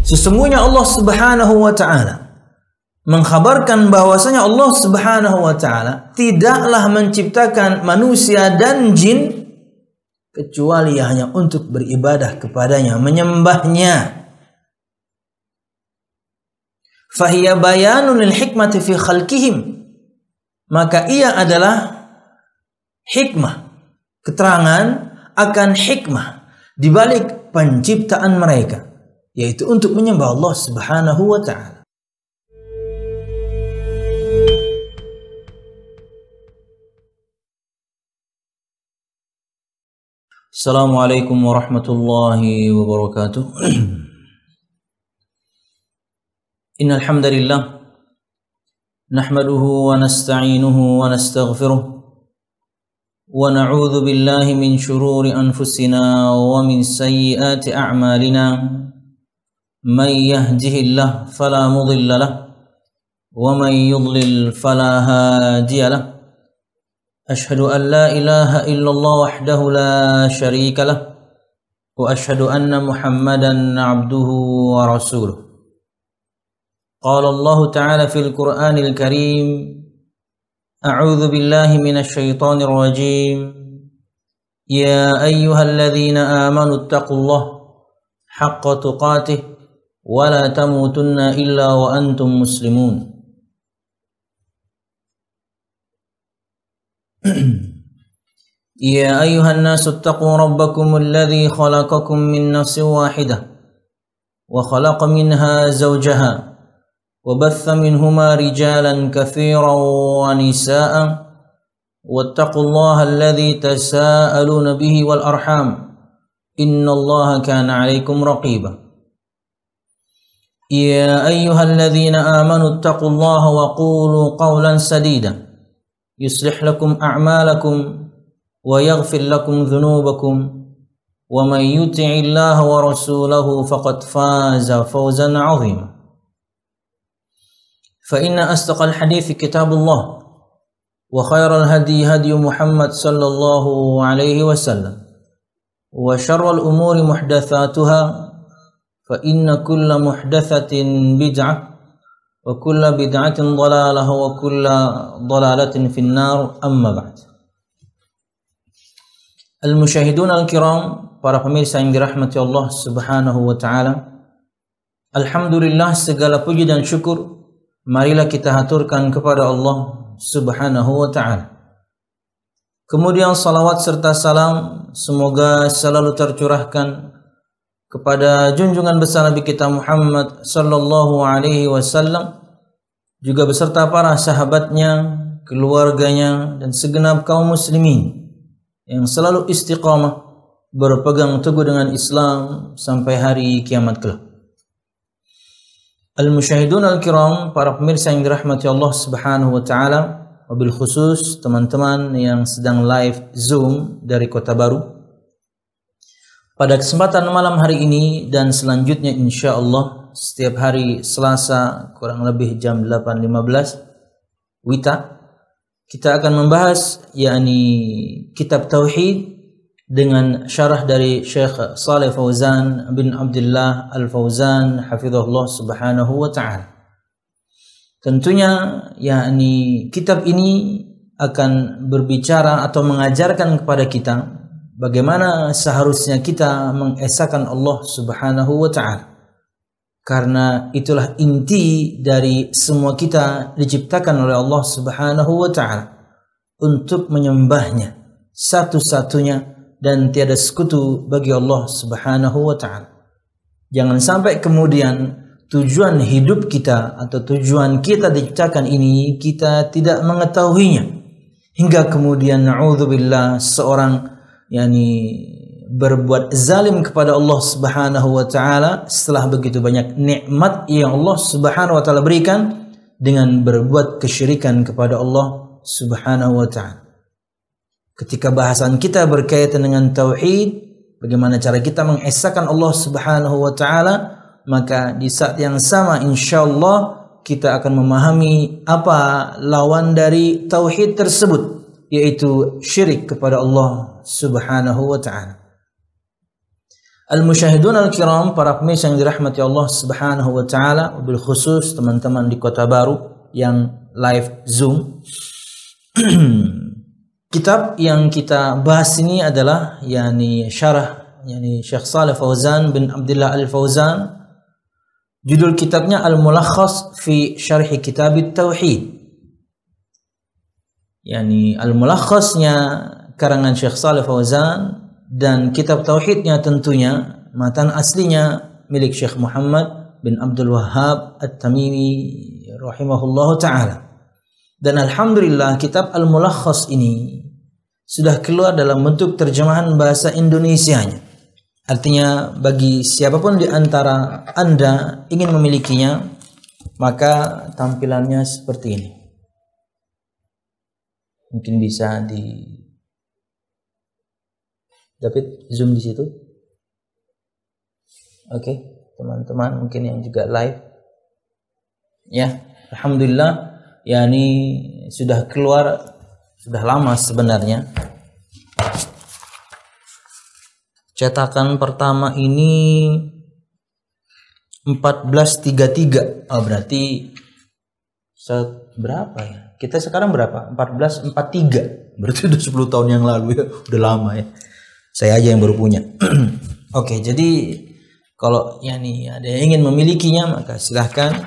Sesungguhnya Allah Subhanahu wa taala mengkhabarkan bahwasanya Allah Subhanahu wa taala tidaklah menciptakan manusia dan jin kecuali hanya untuk beribadah kepadanya, menyembahnya. Fahiya bayanun lil hikmati fi khalqihim, maka ia adalah hikmah, keterangan akan hikmah di balik penciptaan mereka, yaitu untuk menyembah Allah Subhanahu wa taala. Assalamualaikum warahmatullahi wabarakatuh. Innal hamdalillah nahmaduhu wa nasta'inuhu wa nastaghfiruh wa na'udzu billahi min shururi anfusina wa min sayyiati a'malina. Man yahdihillahu fala mudilla lahu wa man yudlil fala hadiya lahu. أشهد أن لا إله إلا الله وحده لا شريك له وأشهد أن محمدا عبده ورسوله. قال الله تعالى في القرآن الكريم: أعوذ بالله من الشيطان الرجيم. يا أيها الذين آمنوا اتقوا الله حق تقاته ولا تموتن إلا وأنتم مسلمون. يا أيها الناس اتقوا ربكم الذي خلقكم من نفس واحدة وخلق منها زوجها وبث منهما رجالا كثيرا ونساء واتقوا الله الذي تساءلون به والأرحام إن الله كان عليكم رقيبا. يا أيها الذين آمنوا اتقوا الله وقولوا قولا سديدا يصلح لكم أعمالكم ويغفر لكم ذنوبكم ومن يطع الله ورسوله فقد فاز فوزا عظيما. فإن أصدق الحديث كتاب الله وخير الهدي هدي محمد صلى الله عليه وسلم وشر الأمور محدثاتها فإن كل محدثة بدعة وكل بدعة ضلالة وكل ضلالة في النار. أما بعد. Al-musyahidun al-kiram, para pemirsa yang dirahmati Allah Subhanahu wa taala, alhamdulillah, segala puji dan syukur marilah kita haturkan kepada Allah Subhanahu wa taala. Kemudian salawat serta salam semoga selalu tercurahkan kepada junjungan besar Nabi kita Muhammad sallallahu alaihi wasallam, juga beserta para sahabatnya, keluarganya, dan segenap kaum muslimin yang selalu istiqamah berpegang teguh dengan Islam sampai hari kiamat kelak. Al-musyahidun al-kiram, para pemirsa yang dirahmati Allah Subhanahu wa taala, wabil khusus teman-teman yang sedang live Zoom dari Kota Baru. Pada kesempatan malam hari ini dan selanjutnya insyaallah setiap hari Selasa kurang lebih jam 8.15 WITA, kita akan membahas yakni kitab Tauhid dengan syarah dari Syekh Shalih Fauzan bin Abdullah Al-Fauzan hafizahullah Subhanahu wa taala. Tentunya yakni kitab ini akan berbicara atau mengajarkan kepada kita bagaimana seharusnya kita mengesahkan Allah Subhanahu wa taala. Karena itulah inti dari semua kita diciptakan oleh Allah Subhanahu wa taala untuk menyembahnya satu-satunya dan tiada sekutu bagi Allah Subhanahu wa taala. Jangan sampai kemudian tujuan hidup kita atau tujuan kita diciptakan ini kita tidak mengetahuinya, hingga kemudian na'udzubillah seorang yakni berbuat zalim kepada Allah Subhanahu wa taala setelah begitu banyak nikmat yang Allah Subhanahu wa taala berikan dengan berbuat kesyirikan kepada Allah Subhanahu wa taala. Ketika bahasan kita berkaitan dengan tauhid, bagaimana cara kita mengesahkan Allah Subhanahu wa taala, maka di saat yang sama insyaallah kita akan memahami apa lawan dari tauhid tersebut, yaitu syirik kepada Allah Subhanahu wa taala. Al-musyahidun al-kiram, para pemirsa yang dirahmati Allah Subhanahu wa taala, wabil khusus teman-teman di Kota Baru yang live Zoom. Kitab yang kita bahas ini adalah syarah Syekh Shalih Fauzan bin Abdullah Al-Fauzan. Judul kitabnya Al-Mulakhas fi Syarh Kitab Tauhid. Al-Mulakhasnya karangan Syekh Shalih Fauzan, dan kitab tauhidnya tentunya matan aslinya milik Syekh Muhammad bin Abdul Wahhab At-Tamimi rahimahullahu taala. Dan alhamdulillah kitab Al-Mulakhas ini sudah keluar dalam bentuk terjemahan bahasa Indonesianya. Artinya bagi siapapun di antara Anda ingin memilikinya, maka tampilannya seperti ini. Mungkin bisa David zoom di situ. Oke, teman-teman mungkin yang juga live. Ya, alhamdulillah, ini sudah keluar sudah lama sebenarnya. Cetakan pertama ini 1433. Oh, berarti berapa ya? Kita sekarang berapa? 1443. Berarti udah 10 tahun yang lalu ya. Udah lama ya. Saya aja yang baru punya. Oke, jadi kalau ada yang ingin memilikinya, maka silahkan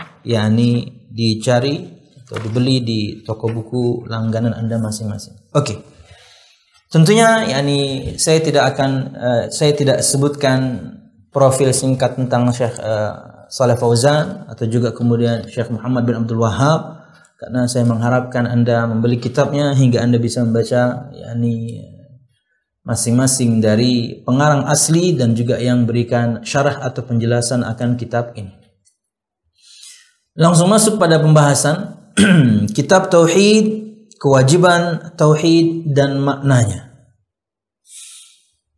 dicari atau dibeli di toko buku langganan Anda masing-masing. Oke. Tentunya saya tidak sebutkan profil singkat tentang Syekh Shalih Fauzan atau juga kemudian Syekh Muhammad bin Abdul Wahhab, karena saya mengharapkan Anda membeli kitabnya hingga Anda bisa membaca masing-masing dari pengarang asli dan juga yang berikan syarah atau penjelasan akan kitab ini. Langsung masuk pada pembahasan kitab tauhid, kewajiban tauhid dan maknanya.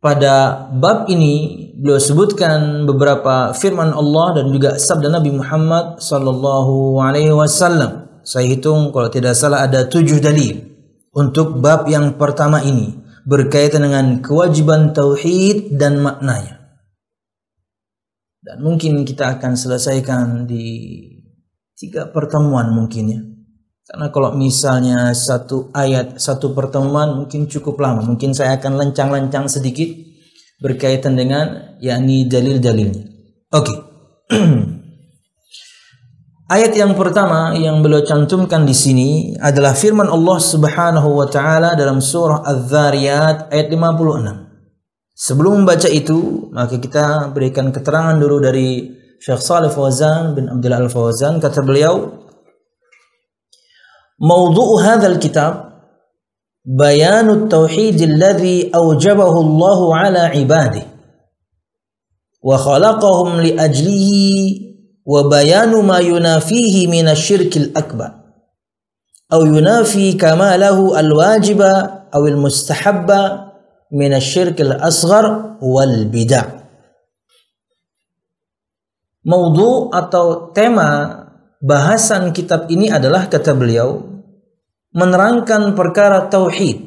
Pada bab ini beliau sebutkan beberapa firman Allah dan juga sabda Nabi Muhammad sallallahu alaihi wasallam. Saya hitung kalau tidak salah ada 7 dalil untuk bab yang pertama ini, berkaitan dengan kewajiban tauhid dan maknanya. Dan mungkin kita akan selesaikan di 3 pertemuan mungkin ya. Karena kalau misalnya 1 ayat 1 pertemuan mungkin cukup lama. Mungkin saya akan lencang-lencang sedikit berkaitan dengan dalil-dalilnya. Oke. Ayat yang pertama yang beliau cantumkan di sini adalah firman Allah Subhanahu wa taala dalam surah Az-Zariyat ayat 56. Sebelum membaca itu, maka kita berikan keterangan dulu dari Syekh Shalih Fauzan bin Abdullah Al-Fauzan. Kata beliau, "Mawdu'u hadzal kitab bayanut tauhid alladhi awjabahu Allah 'ala 'ibadihi wa khalaqahum li ajlihi wa bayanu ma yunafihi minasyirkil akbar aw yunafi kamalahu alwajiba aw almustahabba minasyirkil asghar wal bid'ah." Maudhu atau tema bahasan kitab ini adalah, kata beliau, menerangkan perkara tauhid.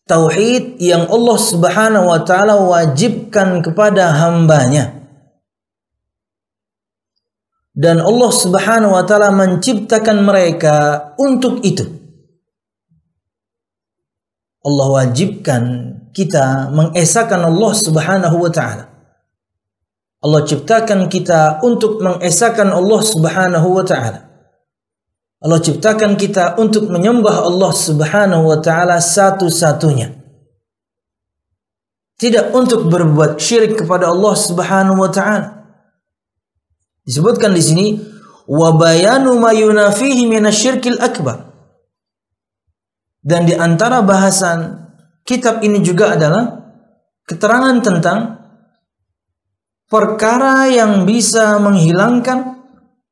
Tauhid yang Allah Subhanahu wa taala wajibkan kepada hambanya. Dan Allah Subhanahu wa taala menciptakan mereka untuk itu. Allah wajibkan kita mengesahkan Allah Subhanahu wa taala. Allah ciptakan kita untuk mengesahkan Allah Subhanahu wa taala. Allah ciptakan kita untuk menyembah Allah Subhanahu wa taala satu-satunya. Tidak untuk berbuat syirik kepada Allah Subhanahu wa taala. Disebutkan di sini wa bayanu ma yunafihi minasyirkil akbar. Dan di antara bahasan kitab ini juga adalah keterangan tentang perkara yang bisa menghilangkan,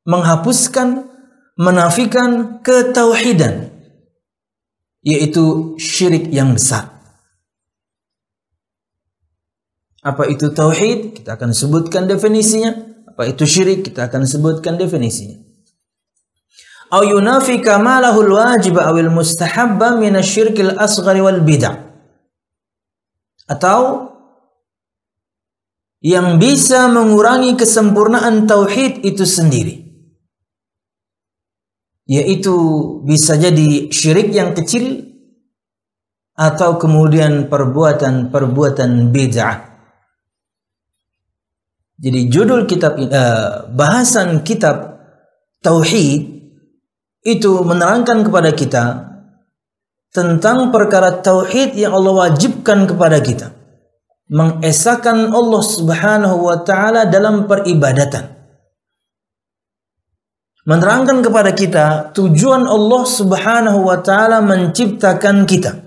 menghapuskan, menafikan ketauhidan, yaitu syirik yang besar. Apa itu tauhid? Kita akan sebutkan definisinya. Apa itu syirik? Kita akan sebutkan definisinya. Au yunafi kamalahul wajib awil mustahabba minasyirkil asghar wal bid'ah. Atau yang bisa mengurangi kesempurnaan tauhid itu sendiri. Yaitu bisa jadi syirik yang kecil atau kemudian perbuatan bid'ah. Jadi judul kitab bahasan kitab tauhid itu menerangkan kepada kita tentang perkara tauhid yang Allah wajibkan kepada kita. Mengesahkan Allah Subhanahu wa taala dalam peribadatan. Menerangkan kepada kita tujuan Allah Subhanahu wa taala menciptakan kita.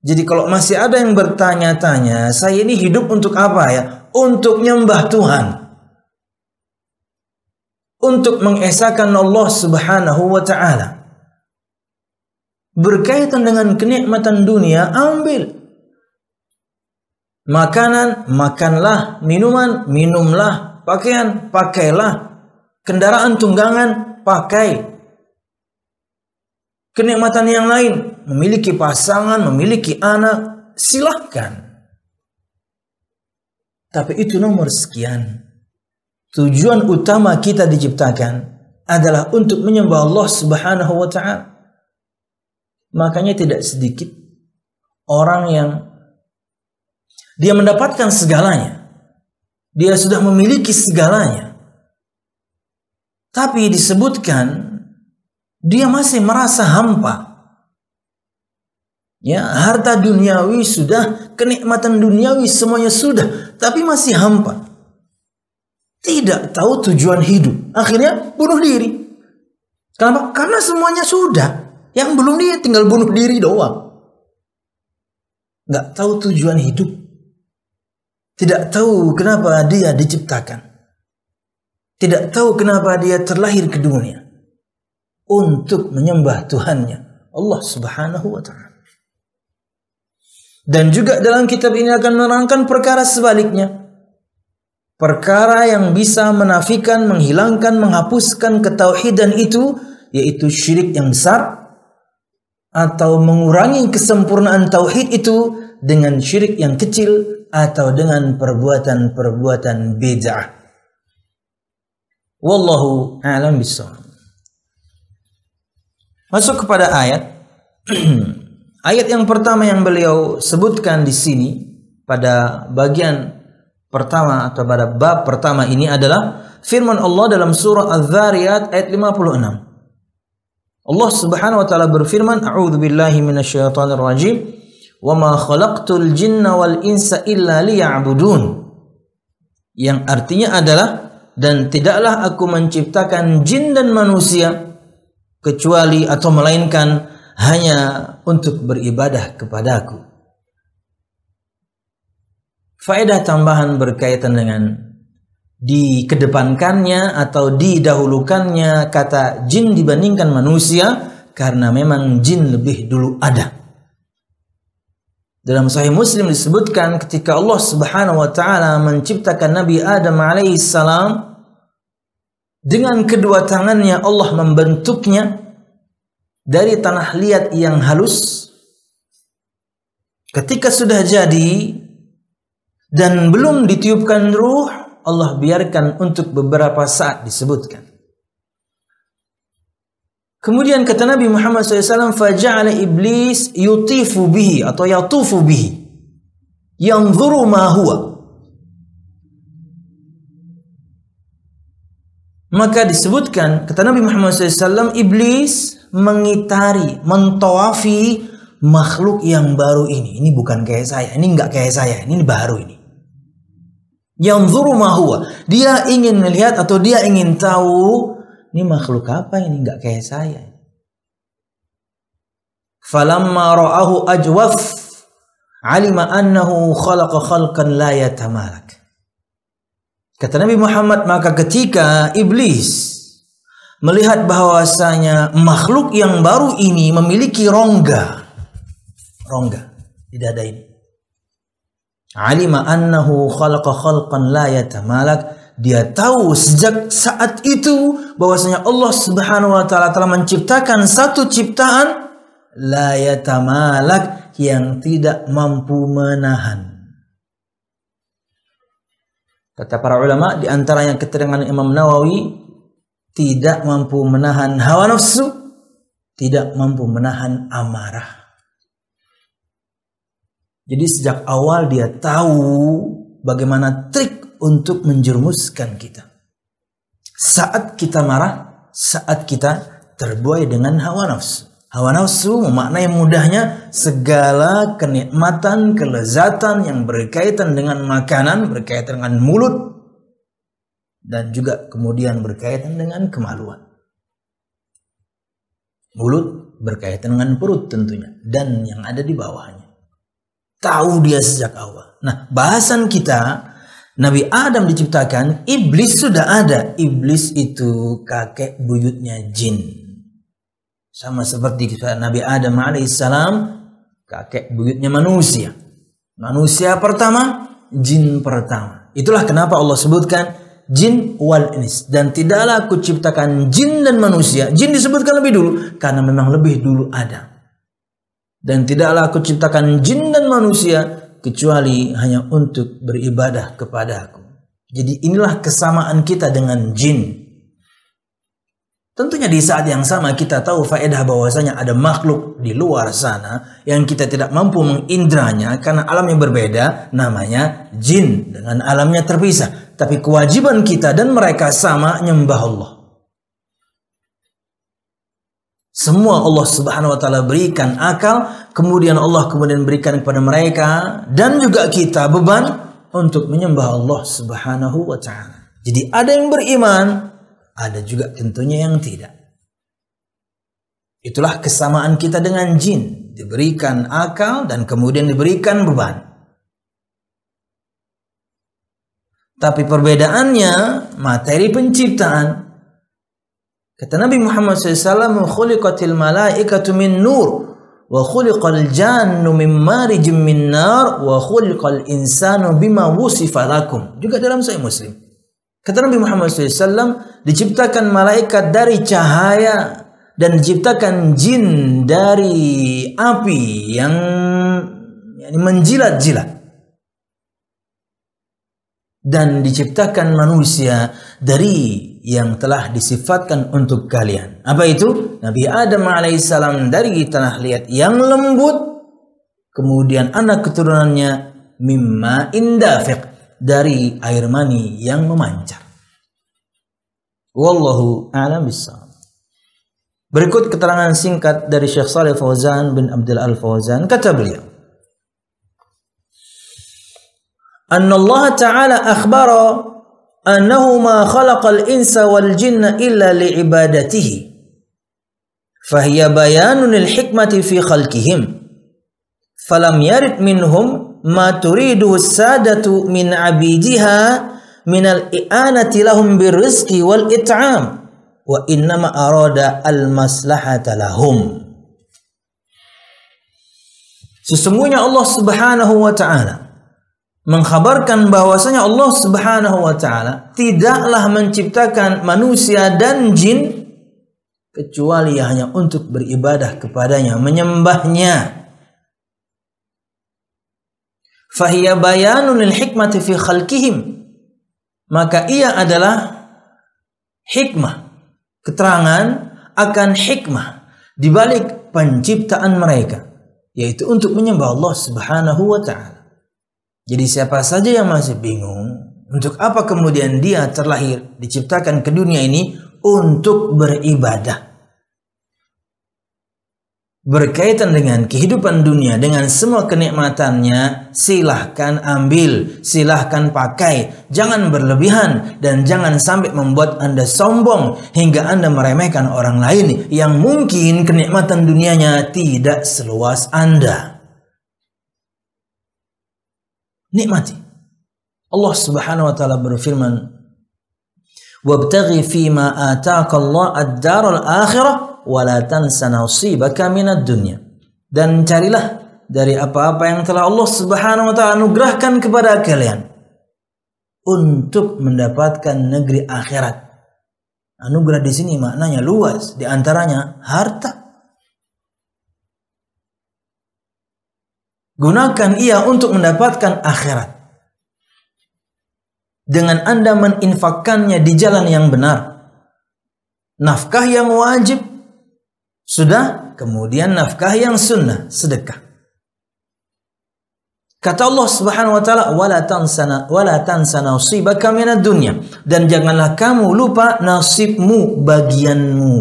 Jadi kalau masih ada yang bertanya-tanya, saya ini hidup untuk apa ya? Untuk nyembah Tuhan. Untuk mengesahkan Allah Subhanahu wa taala. Berkaitan dengan kenikmatan dunia, ambil. Makanan, makanlah. Minuman, minumlah. Pakaian, pakailah. Kendaraan tunggangan, pakai. Kenikmatan yang lain, memiliki pasangan, memiliki anak, silahkan. Tapi itu nomor sekian. Tujuan utama kita diciptakan adalah untuk menyembah Allah Subhanahu wa taala. Makanya tidak sedikit orang yang dia mendapatkan segalanya. Dia sudah memiliki segalanya. Tapi disebutkan dia masih merasa hampa. Ya, harta duniawi sudah, kenikmatan duniawi semuanya sudah, tapi masih hampa. Tidak tahu tujuan hidup. Akhirnya bunuh diri. Kenapa? Karena semuanya sudah. Yang belum dia tinggal bunuh diri doang. Nggak tahu tujuan hidup. Tidak tahu kenapa dia diciptakan. Tidak tahu kenapa dia terlahir ke dunia. Untuk menyembah Tuhannya, Allah Subhanahu wa ta'ala. Dan juga dalam kitab ini akan menerangkan perkara sebaliknya. Perkara yang bisa menafikan, menghilangkan, menghapuskan ketauhidan itu, yaitu syirik yang besar, atau mengurangi kesempurnaan tauhid itu dengan syirik yang kecil, atau dengan perbuatan-perbuatan bid'ah. Wallahu a'lam bishawab. Masuk kepada ayat. Ayat yang pertama yang beliau sebutkan di sini pada bagian pertama atau pada bab pertama ini adalah firman Allah dalam surah Az-Zariyat ayat 56. Allah Subhanahu wa taala berfirman, "A'udzu billahi minasyaitonir rajim. Wa ma khalaqtul jinna wal insa illa liya'budun." Yang artinya adalah, dan tidaklah aku menciptakan jin dan manusia kecuali atau melainkan hanya untuk beribadah kepadaku. Faedah tambahan berkaitan dengan dikedepankannya atau didahulukannya kata jin dibandingkan manusia, karena memang jin lebih dulu ada. Dalam Sahih Muslim disebutkan ketika Allah Subhanahu wa taala menciptakan Nabi Adam alaihissalam, dengan kedua tangannya Allah membentuknya dari tanah liat yang halus. Ketika sudah jadi dan belum ditiupkan ruh, Allah biarkan untuk beberapa saat disebutkan. Kemudian kata Nabi Muhammad SAW, "Faja'ala iblis yutifu bihi atau yatufu bihi, yanzuru ma huwa." Maka disebutkan, kata Nabi Muhammad SAW, iblis mengitari, mentawafi makhluk yang baru ini. Ini bukan kayak saya, ini enggak kayak saya, ini baru ini. Yanzuru ma huwa. Dia ingin melihat atau dia ingin tahu, ini makhluk apa ini, enggak kayak saya. Falamma ra'ahu ajwaf, alima annahu khalaqa khalqan la yatamalak. Kata Nabi Muhammad, maka ketika iblis melihat bahwasanya makhluk yang baru ini memiliki rongga di dada ini, alima annahu khalaqa khalqan la yatamalak, dia tahu sejak saat itu bahwasanya Allah Subhanahu wa taala telah menciptakan satu ciptaan la yatamalak, yang tidak mampu menahan. Kata para ulama, di antaranya keterangan Imam Nawawi, tidak mampu menahan hawa nafsu, tidak mampu menahan amarah. Jadi sejak awal dia tahu bagaimana trik untuk menjerumuskan kita. Saat kita marah, saat kita terbuai dengan hawa nafsu. Hawa nafsu memaknai mudahnya segala kenikmatan, kelezatan yang berkaitan dengan makanan, berkaitan dengan mulut, dan juga kemudian berkaitan dengan kemaluan. Mulut berkaitan dengan perut tentunya, dan yang ada di bawahnya. Tahu dia sejak awal. Nah, bahasan kita, Nabi Adam diciptakan, iblis sudah ada. Iblis itu kakek buyutnya jin. Sama seperti Nabi Adam alaihissalam, kakek buyutnya manusia. Manusia pertama, jin pertama. Itulah kenapa Allah sebutkan jin wal ins. Dan tidaklah aku ciptakan jin dan manusia. Jin disebutkan lebih dulu, karena memang lebih dulu ada. Dan tidaklah aku ciptakan jin dan manusia, kecuali hanya untuk beribadah kepada aku. Jadi inilah kesamaan kita dengan jin. Tentunya di saat yang sama kita tahu faedah bahwasanya ada makhluk di luar sana yang kita tidak mampu mengindranya karena alamnya berbeda, namanya jin, dengan alamnya terpisah. Tapi kewajiban kita dan mereka sama, nyembah Allah. Semua Allah Subhanahu wa taala berikan akal, kemudian Allah kemudian berikan kepada mereka dan juga kita beban untuk menyembah Allah Subhanahu wa taala. Jadi ada yang beriman, ada juga tentunya yang tidak. Itulah kesamaan kita dengan jin. Diberikan akal dan kemudian diberikan beban. Tapi perbedaannya materi penciptaan. Kata Nabi Muhammad SAW, khuliqatil malaikatu min nur, wa khuliqal jannu min marijim min nar, wa khuliqal insanu bima wusifa lakum. Juga dalam Sahih Muslim. Kata Nabi Muhammad SAW, diciptakan malaikat dari cahaya dan diciptakan jin dari api yang menjilat-jilat. Dan diciptakan manusia dari yang telah disifatkan untuk kalian. Apa itu? Nabi Adam alaihissalam dari tanah liat yang lembut, kemudian anak keturunannya mimma indafiq, dari air mani yang memancar. Wallahu a'lam bishawab. Berikut keterangan singkat dari Syekh Shalih Fauzan bin Abdul Al-Fauzan. Kata beliau, Anna Allah Ta'ala akhbara annahu ma khalaqal insa wal jinna illa li'ibadatihi. Fahiya bayanun al-hikmati fi khalqihim. Falam yarid minhum ma turiduhu sadatu min abidiha min al-i'anati lahum birrizqi wal it'am wa innama arada al-maslahata lahum. Sesungguhnya Allah Subhanahu wa taala mengkhabarkan bahwasanya Allah Subhanahu wa taala tidaklah menciptakan manusia dan jin kecuali hanya untuk beribadah kepadanya, menyembahnya. Fahiya bayanun lil hikmati fi khalqihim, maka ia adalah hikmah, keterangan akan hikmah di balik penciptaan mereka, yaitu untuk menyembah Allah Subhanahu wa taala. Jadi siapa saja yang masih bingung untuk apa kemudian dia terlahir, diciptakan ke dunia ini untuk beribadah, berkaitan dengan kehidupan dunia, dengan semua kenikmatannya, silahkan ambil, silahkan pakai. Jangan berlebihan dan jangan sampai membuat Anda sombong hingga Anda meremehkan orang lain yang mungkin kenikmatan dunianya tidak seluas Anda. Nikmati. Allah Subhanahu wa taala berfirman, "Wabtaghi fima ataka Allah ad-daral akhirah wa la tansa nasibaka minad dunya." Dan carilah dari apa-apa yang telah Allah Subhanahu wa taala anugerahkan kepada kalian untuk mendapatkan negeri akhirat. Anugerah di sini maknanya luas, di antaranya harta. Gunakan ia untuk mendapatkan akhirat. dengan Anda menginfakkannya di jalan yang benar. Nafkah yang wajib sudah, kemudian nafkah yang sunnah, sedekah. Kata Allah Subhanahu wa taala, "Wala tansa nasibaka minad dunya." Dan janganlah kamu lupa nasibmu, bagianmu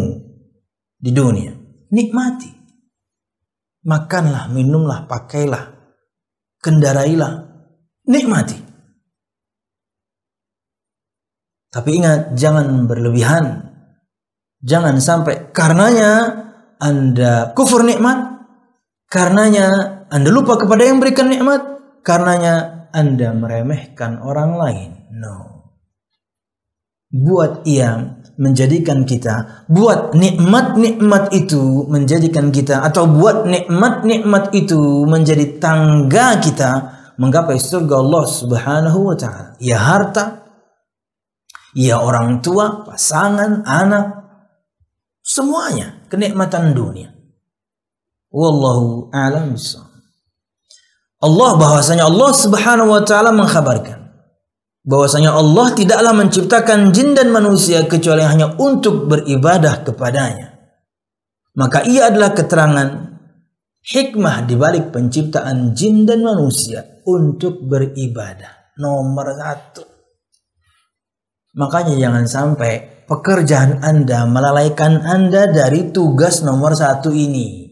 di dunia. Nikmati. Makanlah, minumlah, pakailah, kendarailah. Nikmati. Tapi ingat, jangan berlebihan. Jangan sampai karenanya Anda kufur nikmat, karenanya Anda lupa kepada yang berikan nikmat, karenanya Anda meremehkan orang lain. No. Buat ia menjadikan kita, buat nikmat-nikmat itu menjadikan kita, atau buat nikmat-nikmat itu menjadi tangga kita menggapai surga Allah Subhanahu wa taala. Ya harta, ya orang tua, pasangan, anak, semuanya kenikmatan dunia. Wallahu a'lam bishawab. Bahwasanya Allah Subhanahu wa taala mengkhabarkan bahwasanya Allah tidaklah menciptakan jin dan manusia kecuali hanya untuk beribadah kepadanya. Maka ia adalah keterangan hikmah di balik penciptaan jin dan manusia untuk beribadah. Nomor 1. Makanya jangan sampai pekerjaan Anda melalaikan Anda dari tugas nomor 1 ini.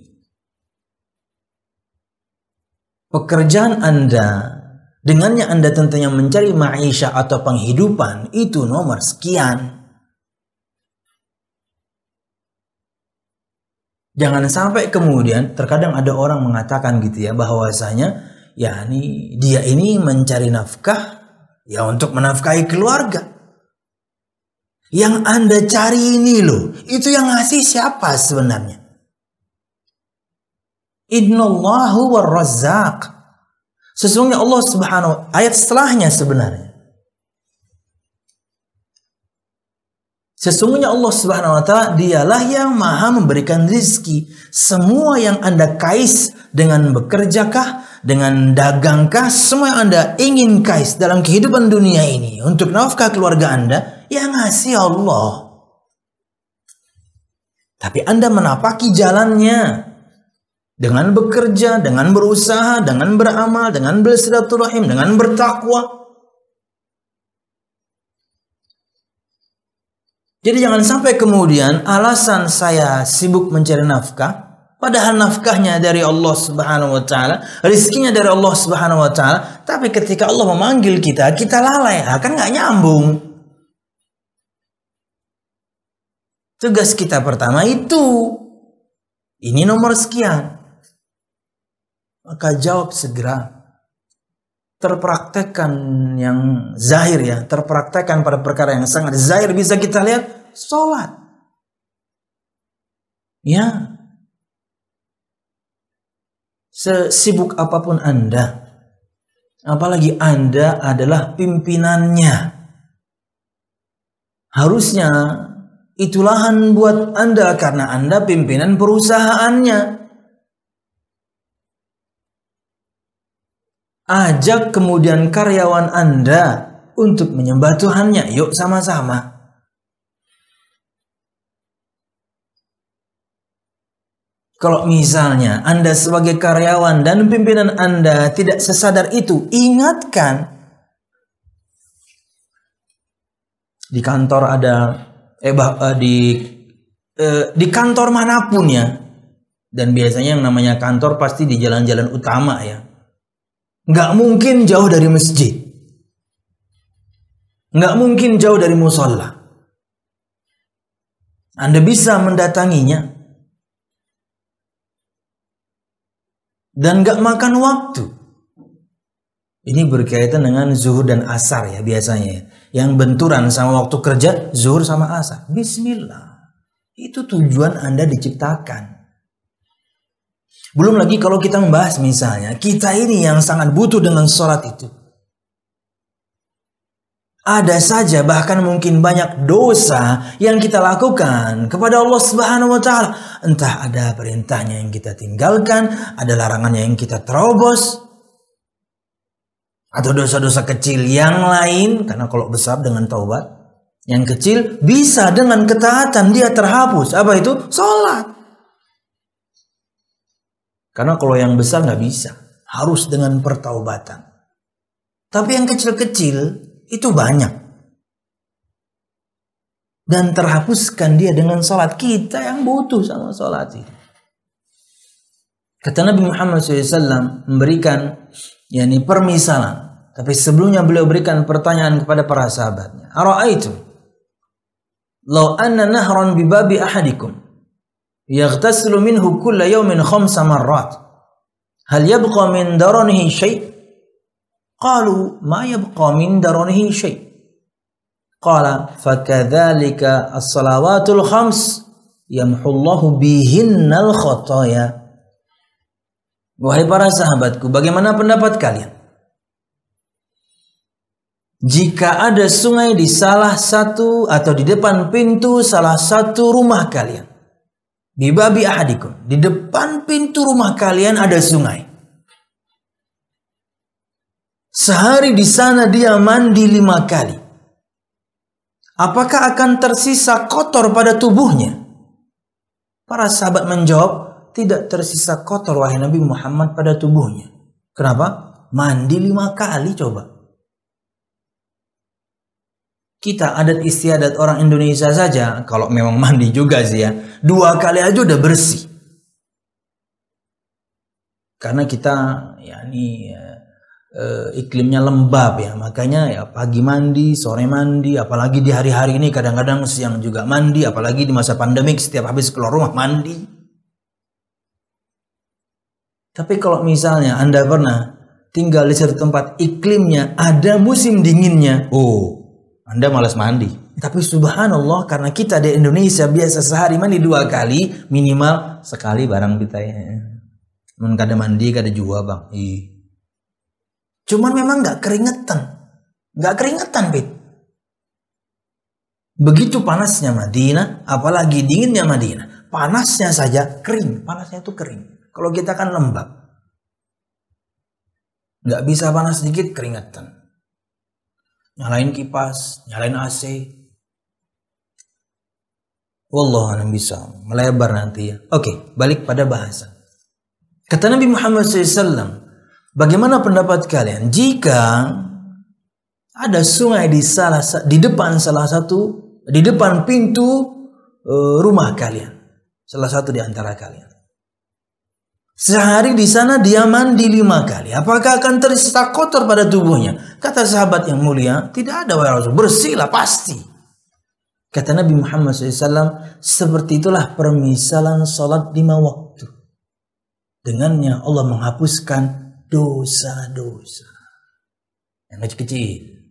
Pekerjaan Anda, dengannya Anda tentunya mencari maisha atau penghidupan, itu nomor sekian. Jangan sampai kemudian, terkadang ada orang mengatakan gitu ya, bahwasanya dia ini mencari nafkah ya untuk menafkahi keluarga. Yang Anda cari ini loh, itu yang ngasih siapa sebenarnya? Innallahu war-razzaq. Sesungguhnya Allah Subhanahu, ayat setelahnya sebenarnya. Sesungguhnya Allah Subhanahu wa taala dialah yang maha memberikan rizki. Semua yang Anda kais dengan bekerjakah, dengan dagangkah, semua yang Anda ingin kais dalam kehidupan dunia ini untuk nafkah keluarga Anda, yang ngasih Allah. Tapi Anda menapaki jalannya dengan bekerja, dengan berusaha, dengan beramal, dengan bersilaturahim, dengan bertakwa. Jadi jangan sampai kemudian alasan saya sibuk mencari nafkah, padahal nafkahnya dari Allah Subhanahu wa taala, rezekinya dari Allah Subhanahu wa taala, tapi ketika Allah memanggil kita, kita lalai. Kan nggak nyambung. Tugas kita pertama itu, ini nomor sekian. Maka jawab segera. Terpraktekkan yang zahir ya, terpraktekkan pada perkara yang sangat zahir bisa kita lihat, sholat. Ya. Sesibuk apapun Anda, apalagi Anda adalah pimpinannya, harusnya itu lahan buat Anda karena Anda pimpinan perusahaannya. Ajak kemudian karyawan Anda untuk menyembah Tuhannya. Yuk sama-sama. Kalau misalnya Anda sebagai karyawan dan pimpinan Anda tidak sesadar itu, ingatkan. Di kantor ada, di kantor manapun ya. Dan biasanya yang namanya kantor pasti di jalan-jalan utama ya. Nggak mungkin jauh dari masjid. Nggak mungkin jauh dari musola. Anda bisa mendatanginya. Dan nggak makan waktu. Ini berkaitan dengan zuhur dan asar ya biasanya. Yang benturan sama waktu kerja, zuhur sama asar. Bismillah. Itu tujuan Anda diciptakan. Belum lagi kalau kita membahas misalnya, kita ini yang sangat butuh dengan sholat itu. Ada saja bahkan mungkin banyak dosa yang kita lakukan kepada Allah Subhanahu wa taala. Entah ada perintahnya yang kita tinggalkan, ada larangannya yang kita terobos. atau dosa-dosa kecil yang lain, karena kalau besar dengan taubat, yang kecil bisa dengan ketaatan dia terhapus. Apa itu? Sholat. Karena kalau yang besar nggak bisa, harus dengan pertaubatan. Tapi yang kecil-kecil itu banyak, dan terhapuskan dia dengan sholat. Kita yang butuh sama sholat itu. Kata Nabi Muhammad SAW memberikan permisalan. Tapi sebelumnya beliau berikan pertanyaan kepada para sahabatnya. Ara'aitum law anna nahran bibabi ahadikum yaghtasilu minhu kulla yawmin 5 marrat hal yabqa min daranihi syai'? Qalu ma yabqa min daranihi syai'. Qala fakadzalika as-salawatul 5 yamhullahu bihinnal khataya. Wahai para sahabatku, bagaimana pendapat kalian jika ada sungai di salah satu atau di depan pintu salah satu rumah kalian? Di babi ahadikum, di depan pintu rumah kalian ada sungai. Sehari di sana dia mandi 5 kali. Apakah akan tersisa kotor pada tubuhnya? Para sahabat menjawab, tidak tersisa kotor wahai Nabi Muhammad pada tubuhnya. Kenapa? Mandi 5 kali coba. Kita adat istiadat orang Indonesia saja, kalau memang mandi juga sih ya, 2 kali aja udah bersih. Karena kita iklimnya lembab ya, makanya ya pagi mandi, sore mandi, apalagi di hari-hari ini kadang-kadang siang juga mandi, apalagi di masa pandemik setiap habis keluar rumah mandi. Tapi kalau misalnya Anda pernah tinggal di satu tempat iklimnya ada musim dinginnya, Anda malas mandi. Tapi subhanallah, karena kita di Indonesia biasa sehari mandi 2 kali, minimal sekali barang kita ya. Kada mandi kada jua bang. Cuman memang nggak keringetan, Bit. Begitu panasnya Madinah, apalagi dinginnya Madinah, panasnya saja kering, panasnya itu kering. Kalau kita kan lembab, nggak bisa panas sedikit keringetan. Nyalain kipas, nyalain AC. Wallahu a'lam bishawab. Melebar nanti ya. Oke, balik pada bahasan. Kata Nabi Muhammad SAW, bagaimana pendapat kalian jika ada sungai di depan pintu rumah kalian, salah satu di antara kalian? Sehari di sana dia mandi 5 kali. Apakah akan tersisa kotor pada tubuhnya? Kata sahabat yang mulia, tidak ada wahai Rasul, bersihlah pasti. Kata Nabi Muhammad SAW, seperti itulah permisalan salat 5 waktu. Dengannya Allah menghapuskan dosa-dosa yang kecil-kecil.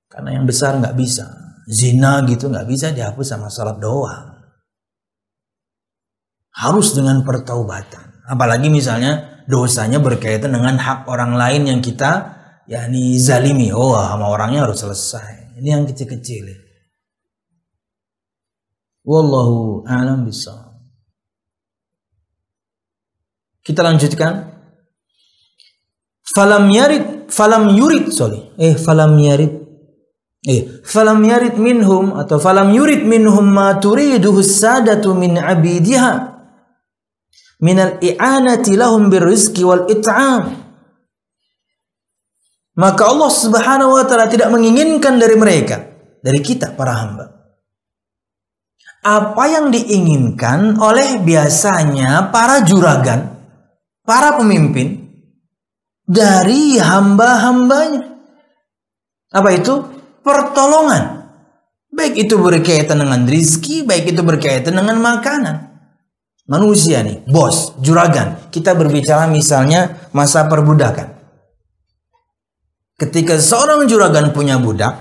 Karena yang besar nggak bisa. Zina gitu nggak bisa dihapus sama salat doang. Harus dengan pertaubatan. Apalagi misalnya dosanya berkaitan dengan hak orang lain yang kita zalimi. Sama orangnya harus selesai. Ini yang kecil-kecil. Wallahu a'lam bishawab. Kita lanjutkan. Falam yurid minhum ma turiduhu sadatu min abidiha minal i'anati lahum birrizqi wal it'am. Maka Allah Subhanahu wa taala tidak menginginkan dari mereka, dari kita para hamba, apa yang diinginkan oleh biasanya para juragan, para pemimpin dari hamba-hambanya. Apa itu? Pertolongan. Baik itu berkaitan dengan rizki, baik itu berkaitan dengan makanan. Manusia nih, bos, juragan. Kita berbicara misalnya masa perbudakan. Ketika seorang juragan punya budak,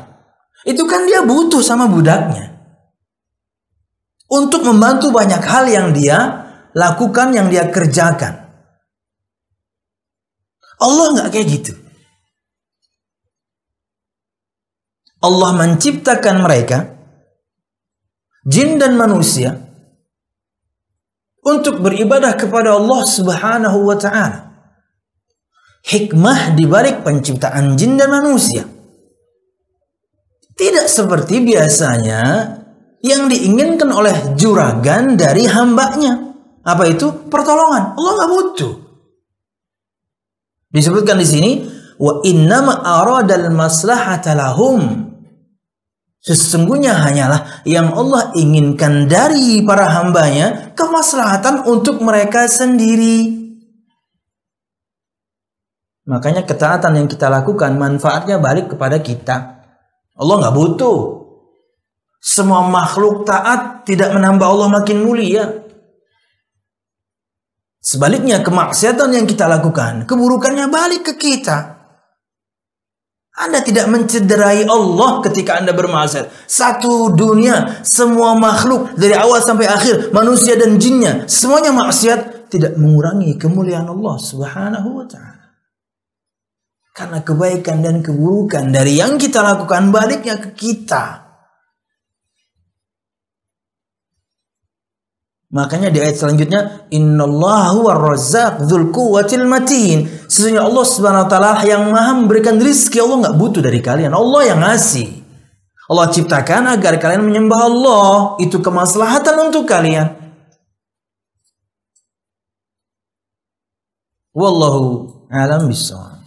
itu kan dia butuh sama budaknya untuk membantu banyak hal yang dia lakukan, yang dia kerjakan. Allah nggak kayak gitu. Allah menciptakan mereka, jin dan manusia, untuk beribadah kepada Allah Subhanahu wa ta'ala. hikmah di balik penciptaan jin dan manusia. Tidak seperti biasanya yang diinginkan oleh juragan dari hambanya. Apa itu? Pertolongan. Allah nggak butuh. Disebutkan di sini, wa innama aradal maslahata lahum. Sesungguhnya hanyalah yang Allah inginkan dari para hambanya kemaslahatan untuk mereka sendiri. Makanya ketaatan yang kita lakukan manfaatnya balik kepada kita. Allah nggak butuh. Semua makhluk taat tidak menambah Allah makin mulia. Sebaliknya kemaksiatan yang kita lakukan, keburukannya balik ke kita. Anda tidak mencederai Allah ketika Anda bermaksiat. Satu dunia, semua makhluk dari awal sampai akhir, manusia dan jinnya, semuanya maksiat, tidak mengurangi kemuliaan Allah Subhanahu wa ta'ala. Karena kebaikan dan keburukan dari yang kita lakukan baliknya ke kita. Makanya di ayat selanjutnya, innallaha huwar razzaq dzul quwwatil matin. Sesungguhnya Allah Subhanahu wa taala yang Maha memberikan rezeki. Allah enggak butuh dari kalian. Allah yang ngasih. Allah ciptakan agar kalian menyembah Allah. Itu kemaslahatan untuk kalian. Wallahu a'lam bishawab.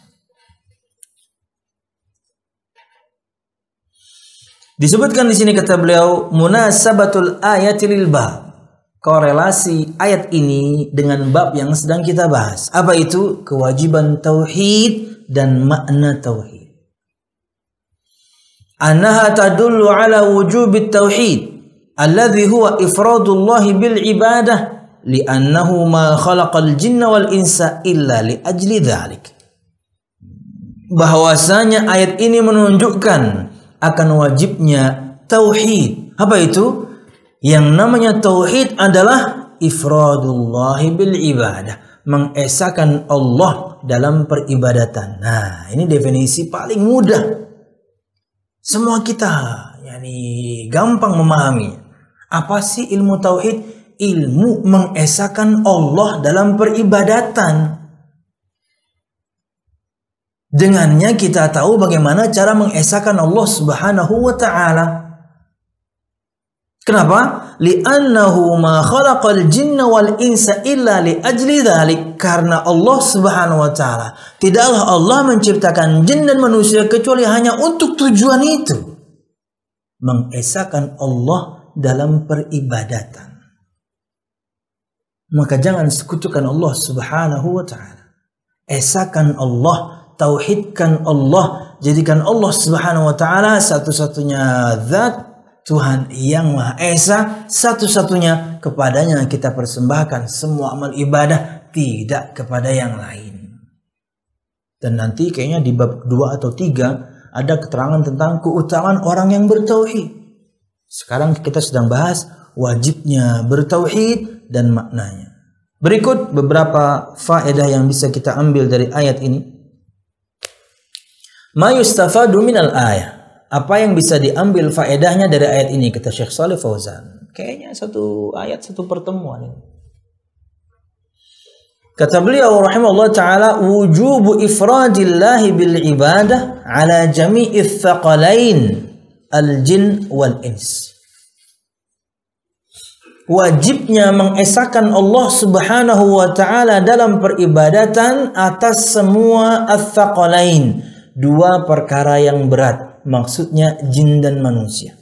Disebutkan di sini kata beliau, munasabatul ayati lil bab. Korelasi ayat ini dengan bab yang sedang kita bahas. Apa itu? Kewajiban tauhid dan makna tauhid. Annaha tadullu ala wujubit tauhid alladhi huwa ifradullah bil ibadah li'annahu ma khalaqal jinna wal insa illa li ajli dhalik. Bahwasanya ayat ini menunjukkan akan wajibnya tauhid. Apa itu? Yang namanya tauhid adalah ifradullahi bil ibadah, mengesahkan Allah dalam peribadatan. Nah, ini definisi paling mudah. Semua kita gampang memahami. Apa sih ilmu tauhid? Ilmu mengesahkan Allah dalam peribadatan. Dengannya kita tahu bagaimana cara mengesahkan Allah Subhanahu wa ta'ala. Kenapa? Li'annahu ma khalaqal jinna wal insa illa li ajli dhalik. Karena Allah Subhanahu wa ta'ala, tidaklah Allah menciptakan jin dan manusia kecuali hanya untuk tujuan itu. Mengesahkan Allah dalam peribadatan. Maka jangan sekutukan Allah Subhanahu wa ta'ala. Esahkan Allah, tauhidkan Allah, jadikan Allah Subhanahu wa ta'ala satu-satunya zat, Tuhan yang Maha Esa, satu-satunya kepadanya kita persembahkan semua amal ibadah, tidak kepada yang lain. Dan nanti kayaknya di bab 2 atau 3 ada keterangan tentang keutamaan orang yang bertauhid. Sekarang kita sedang bahas wajibnya bertauhid dan maknanya. Berikut beberapa faedah yang bisa kita ambil dari ayat ini. Ma yustafadu minal ayah. Apa yang bisa diambil faedahnya dari ayat ini, kata Syekh Shalih Fauzan? Kayaknya satu ayat, satu pertemuan ini. Kata beliau rahimahullah ta'ala, wujubu ifradillahi bil ibadah ala jami'i thaqalain al-jin wal ins. Wajibnya mengesahkan Allah Subhanahu wa ta'ala dalam peribadatan atas semua ats-thaqalain, dua perkara yang berat. Maksudnya jin dan manusia.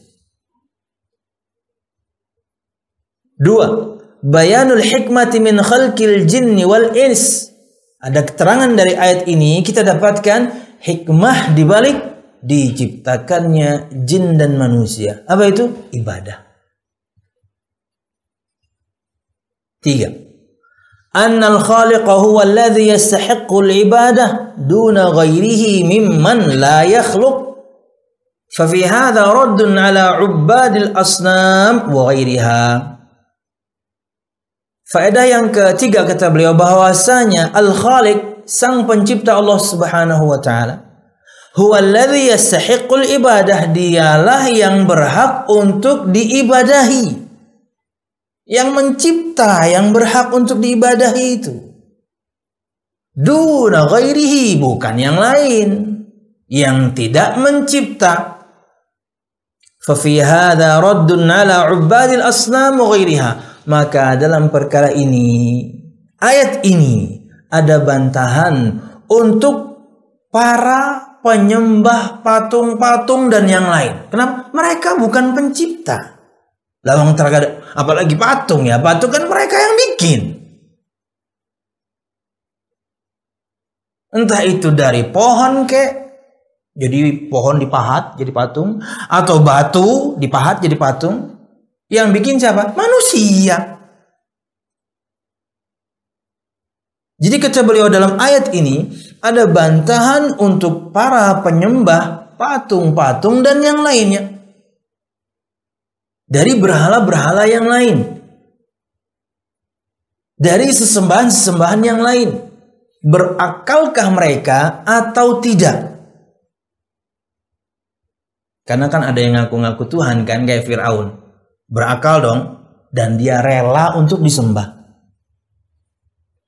2. Bayanul hikmati min khalqil jinni wal ins. Ada keterangan dari ayat ini, kita dapatkan hikmah di balik diciptakannya jin dan manusia. Apa itu? Ibadah. 3. Annal khaliqa huwa alladhi yastahiqqul ibadah duna ghairihi mimman la yakhluq. ففي هذا رد على عباد الأصنام وغيرها. Faedah yang ketiga kata beliau, bahwasanya Al-Khaliq, sang pencipta Allah Subhanahu wa ta'ala, huwa alladhi yastahiqqul ibadah, dialah yang berhak untuk diibadahi. Yang mencipta, yang berhak untuk diibadahi itu. Duna ghairihi, bukan yang lain, yang tidak mencipta. Fa fi hadza raddun ala 'ubbadil asnam wa ghairiha. Maka dalam perkara ini, ayat ini ada bantahan untuk para penyembah patung-patung dan yang lain. Kenapa? Mereka bukan pencipta. Lawang terkadang, apalagi patung ya. Patung kan mereka yang bikin. Entah itu dari pohon jadi pohon dipahat jadi patung, atau batu dipahat jadi patung. Yang bikin siapa? Manusia. Jadi kata beliau dalam ayat ini ada bantahan untuk para penyembah patung-patung dan yang lainnya dari berhala-berhala yang lain, dari sesembahan-sesembahan yang lain. Berakalkah mereka atau tidak? Karena kan ada yang ngaku-ngaku Tuhan kan, kayak Fir'aun. Berakal dong, dan dia rela untuk disembah.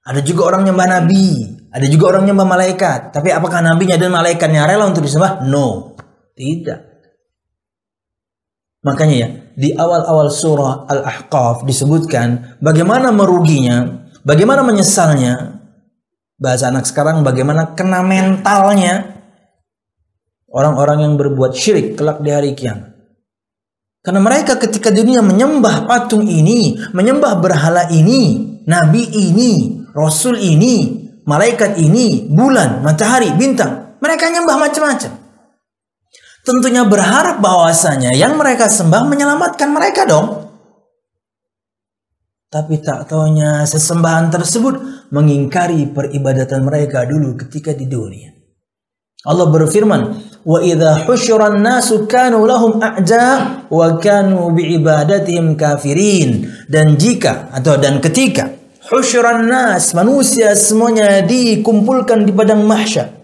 Ada juga orang nyembah nabi, ada juga orang nyembah malaikat. Tapi apakah nabinya dan malaikatnya rela untuk disembah? No, tidak. Makanya ya, di awal-awal surah Al-Ahqaf disebutkan bagaimana meruginya, bagaimana menyesalnya. Bahasa anak sekarang, bagaimana kena mentalnya orang-orang yang berbuat syirik kelak di hari kiamat. Karena mereka ketika dunia menyembah patung ini, menyembah berhala ini, nabi ini, rasul ini, malaikat ini, bulan, matahari, bintang. Mereka nyembah macam-macam. Tentunya berharap bahwasanya yang mereka sembah menyelamatkan mereka dong. Tapi tak taunya sesembahan tersebut mengingkari peribadatan mereka dulu ketika di dunia. Allah berfirman, "Wa idza husyuran nasu kanu lahum a'da wa kanu bi'ibadatihim kafirin." Dan ketika husyuran nas, manusia semuanya dikumpulkan di padang mahsyar.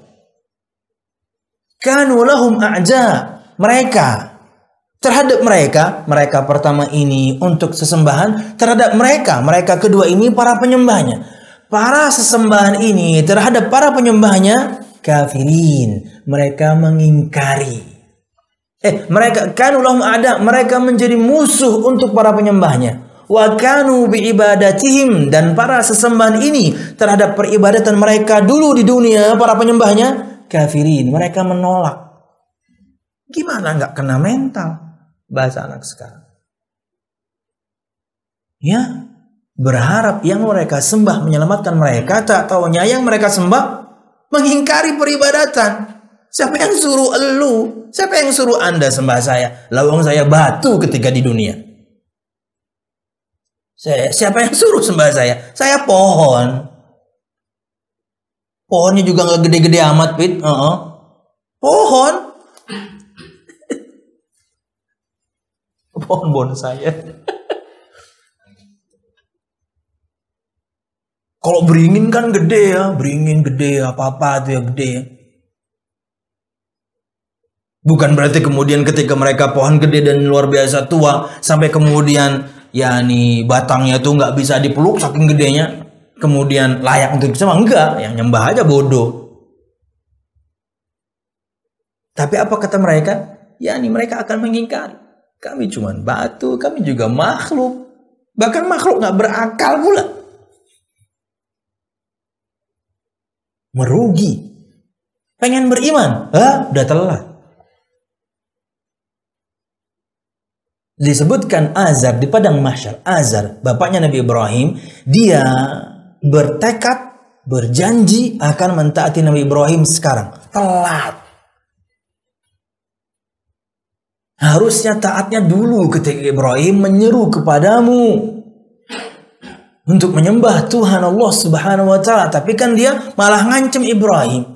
Kanu lahum a'da, mereka terhadap mereka pertama ini untuk sesembahan, terhadap mereka kedua ini para penyembahnya. Para sesembahan ini terhadap para penyembahnya kafirin, mereka mengingkari. Mereka kanu lahum a'da, mereka menjadi musuh untuk para penyembahnya. Wa kanu biibadatihim, dan para sesembahan ini terhadap peribadatan mereka dulu di dunia, para penyembahnya kafirin, mereka menolak. Gimana nggak kena mental? Bahasa anak sekarang. Ya, berharap yang mereka sembah menyelamatkan mereka, tak taunya yang mereka sembah mengingkari peribadatan. Siapa yang suruh elu? Siapa yang suruh Anda sembah saya? Lawang saya batu ketika di dunia. Siapa yang suruh sembah saya? Saya pohon. Pohonnya juga nggak gede-gede amat, Pit. Pohon. Pohon bonsai ya. Kalau beringin kan gede ya, beringin gede, apa-apa itu ya gede ya. Bukan berarti kemudian ketika mereka pohon gede dan luar biasa tua, sampai kemudian ya nih batangnya tuh nggak bisa dipeluk saking gedenya, kemudian layak untuk disembah. Enggak, yang nyembah aja bodoh. Tapi apa kata mereka? Ya nih mereka akan mengingkari. Kami cuma batu, kami juga makhluk. Bahkan makhluk nggak berakal pula. Merugi. Pengen beriman, udah telat. Disebutkan Azar di padang mahsyar. Azar, bapaknya Nabi Ibrahim, dia bertekad, berjanji akan mentaati Nabi Ibrahim sekarang. Telat. Harusnya taatnya dulu ketika Ibrahim menyeru kepadamu untuk menyembah Tuhan Allah Subhanahu wa taala, tapi kan dia malah ngancem Ibrahim.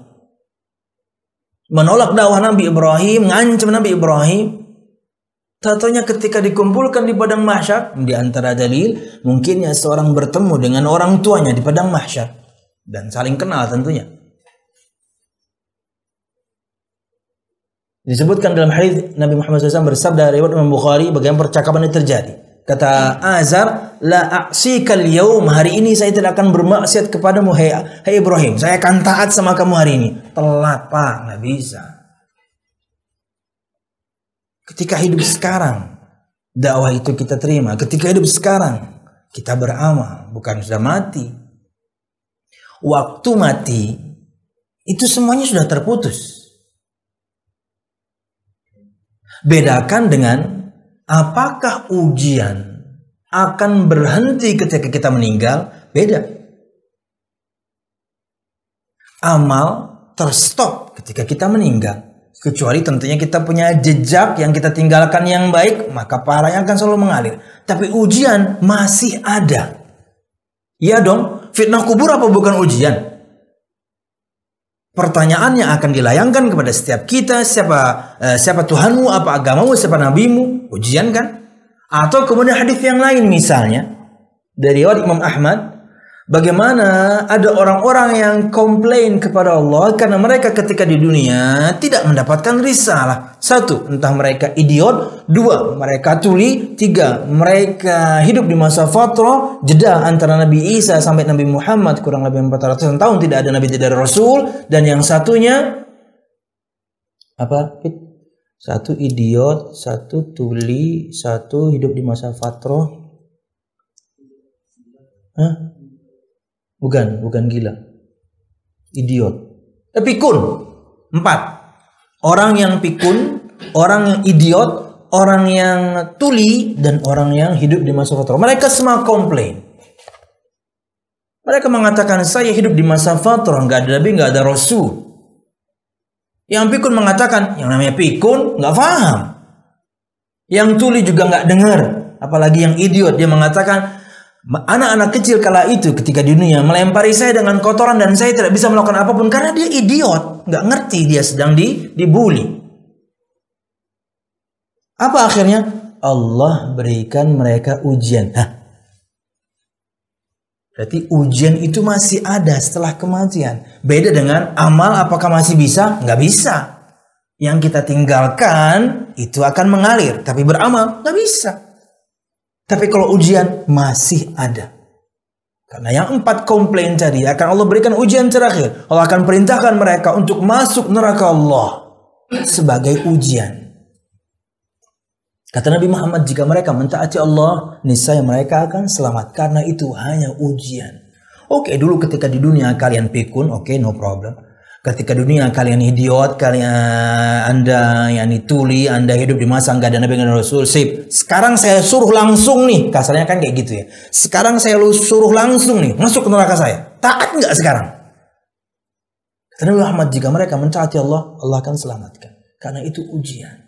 Menolak dakwah Nabi Ibrahim, ngancem Nabi Ibrahim. Tentunya ketika dikumpulkan di padang mahsyar, di antara dalil mungkinnya seorang bertemu dengan orang tuanya di padang mahsyar dan saling kenal tentunya. Disebutkan dalam hadis Nabi Muhammad SAW bersabda riwayat Imam Bukhari bagaimana percakapan itu terjadi. Kata Azar, la a'sikal yaum, hari ini saya tidak akan bermaksiat kepadamu hai Ibrahim. Saya akan taat sama kamu hari ini. Telat, Pak, nggak bisa. Ketika hidup sekarang, dakwah itu kita terima. Ketika hidup sekarang, kita beramal, bukan sudah mati. Waktu mati, itu semuanya sudah terputus. Bedakan dengan apakah ujian akan berhenti ketika kita meninggal? Beda. Amal terstop ketika kita meninggal. Kecuali tentunya kita punya jejak yang kita tinggalkan yang baik, maka pahalanya akan selalu mengalir. Tapi ujian masih ada. Ya dong, fitnah kubur apa bukan ujian? Pertanyaannya akan dilayangkan kepada setiap kita, siapa Tuhanmu, apa agamamu, siapa nabimu, ujian kan? Atau kemudian hadis yang lain misalnya dari riwayat Imam Ahmad, bagaimana ada orang-orang yang komplain kepada Allah karena mereka ketika di dunia tidak mendapatkan risalah. 1, entah mereka idiot. 2, mereka tuli. 3, mereka hidup di masa fatrah, jeda antara Nabi Isa sampai Nabi Muhammad kurang lebih 400 tahun, tidak ada Nabi, tidak ada Rasul. Dan yang satunya apa? 1 idiot, 1 tuli, 1 hidup di masa fatrah. Hah? Bukan gila. Idiot. Pikun. 4. Orang yang pikun, orang yang idiot, orang yang tuli, dan orang yang hidup di masa fatrah. Mereka semua komplain. Mereka mengatakan, saya hidup di masa fatrah, nggak ada Nabi, nggak ada Rasul. Yang pikun mengatakan, yang namanya pikun nggak paham. Yang tuli juga nggak dengar. Apalagi yang idiot, dia mengatakan, anak-anak kecil kala itu ketika di dunia melempari saya dengan kotoran dan saya tidak bisa melakukan apapun karena dia idiot, nggak ngerti dia sedang dibully. Apa akhirnya? Allah berikan mereka ujian. Berarti ujian itu masih ada setelah kematian. Beda dengan amal, apakah masih bisa? Nggak bisa. Yang kita tinggalkan itu akan mengalir, tapi beramal nggak bisa. Tapi kalau ujian masih ada. Karena yang 4 komplain tadi akan Allah berikan ujian terakhir. Allah akan perintahkan mereka untuk masuk neraka Allah sebagai ujian. Kata Nabi Muhammad, jika mereka mentaati Allah, niscaya mereka akan selamat. Karena itu hanya ujian. Oke, dulu ketika di dunia kalian pikun, oke, no problem. Ketika dunia kalian idiot, Anda yang tuli, Anda hidup di masa nggak ada Nabi, nggak ada Rasul, sip. Sekarang saya suruh langsung nih, kasarnya kan kayak gitu ya. Sekarang saya suruh langsung nih, masuk ke neraka saya. Taat nggak sekarang? Kata Nabi Muhammad, jika mereka mentaati Allah, Allah akan selamatkan. Karena itu ujian.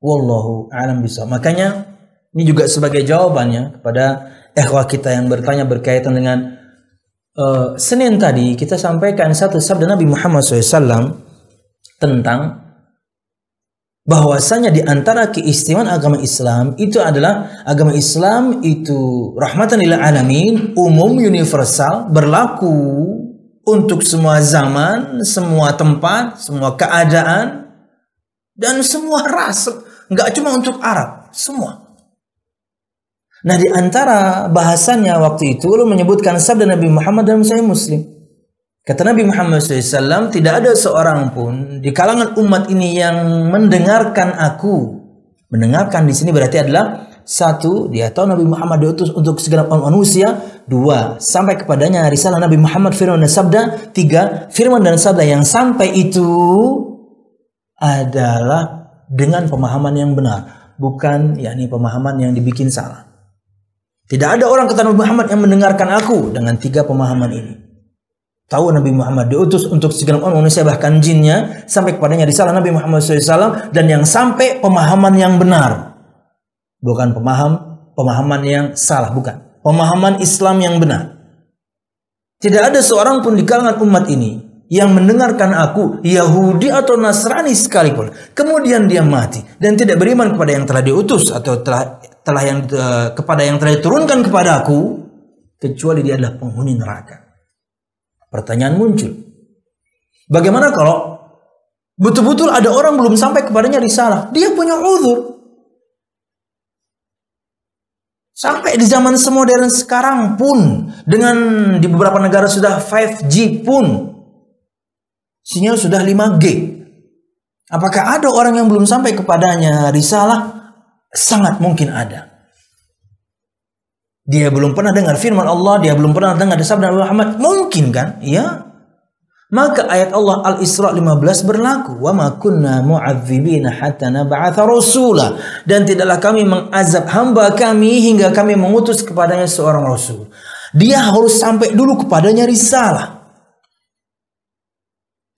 Wallahu a'lam bishawab. Makanya ini juga sebagai jawabannya kepada ikhwah kita yang bertanya berkaitan dengan Senin tadi kita sampaikan satu sabda Nabi Muhammad SAW tentang bahwasanya di antara keistimewaan agama Islam itu adalah agama Islam itu rahmatan lil alamin, umum, universal, berlaku untuk semua zaman, semua tempat, semua keadaan dan semua ras, nggak cuma untuk Arab, semua. Nah, di antara bahasannya waktu itu lu menyebutkan sabda Nabi Muhammad dalam Sahih Muslim. Kata Nabi Muhammad SAW, tidak ada seorang pun di kalangan umat ini yang mendengarkan aku. Mendengarkan di sini berarti adalah 1, dia tahu Nabi Muhammad diutus untuk segenap manusia. 2, sampai kepadanya risalah Nabi Muhammad, firman dan sabda. 3, firman dan sabda yang sampai itu adalah dengan pemahaman yang benar, bukan yakni pemahaman yang dibikin salah. Tidak ada orang kata Nabi Muhammad yang mendengarkan aku dengan 3 pemahaman ini. Tahu Nabi Muhammad diutus untuk segenap manusia bahkan jinnya, sampai kepadanya risalah Nabi Muhammad SAW dan yang sampai pemahaman yang benar, bukan pemahaman yang salah, bukan pemahaman Islam yang benar. Tidak ada seorang pun di kalangan umat ini yang mendengarkan aku, Yahudi atau Nasrani sekalipun, kemudian dia mati dan tidak beriman kepada yang telah diutus atau kepada yang telah diturunkan kepada aku, kecuali dia adalah penghuni neraka. Pertanyaan muncul, bagaimana kalau betul-betul ada orang belum sampai kepadanya risalah, dia punya uzur, Sampai di zaman semodern sekarang pun, dengan di beberapa negara sudah 5G pun, sinyal sudah 5G. Apakah ada orang yang belum sampai kepadanya risalah? Sangat mungkin ada. Dia belum pernah dengar firman Allah, dia belum pernah dengar sabda Nabi Muhammad. Mungkin kan? Ya. Maka ayat Allah Al-Isra 15 berlaku. Wa ma kunna mu'adzibina hatta nab'atha rasula. Dan tidaklah kami mengazab hamba kami hingga kami mengutus kepadanya seorang rasul. Dia harus sampai dulu kepadanya risalah.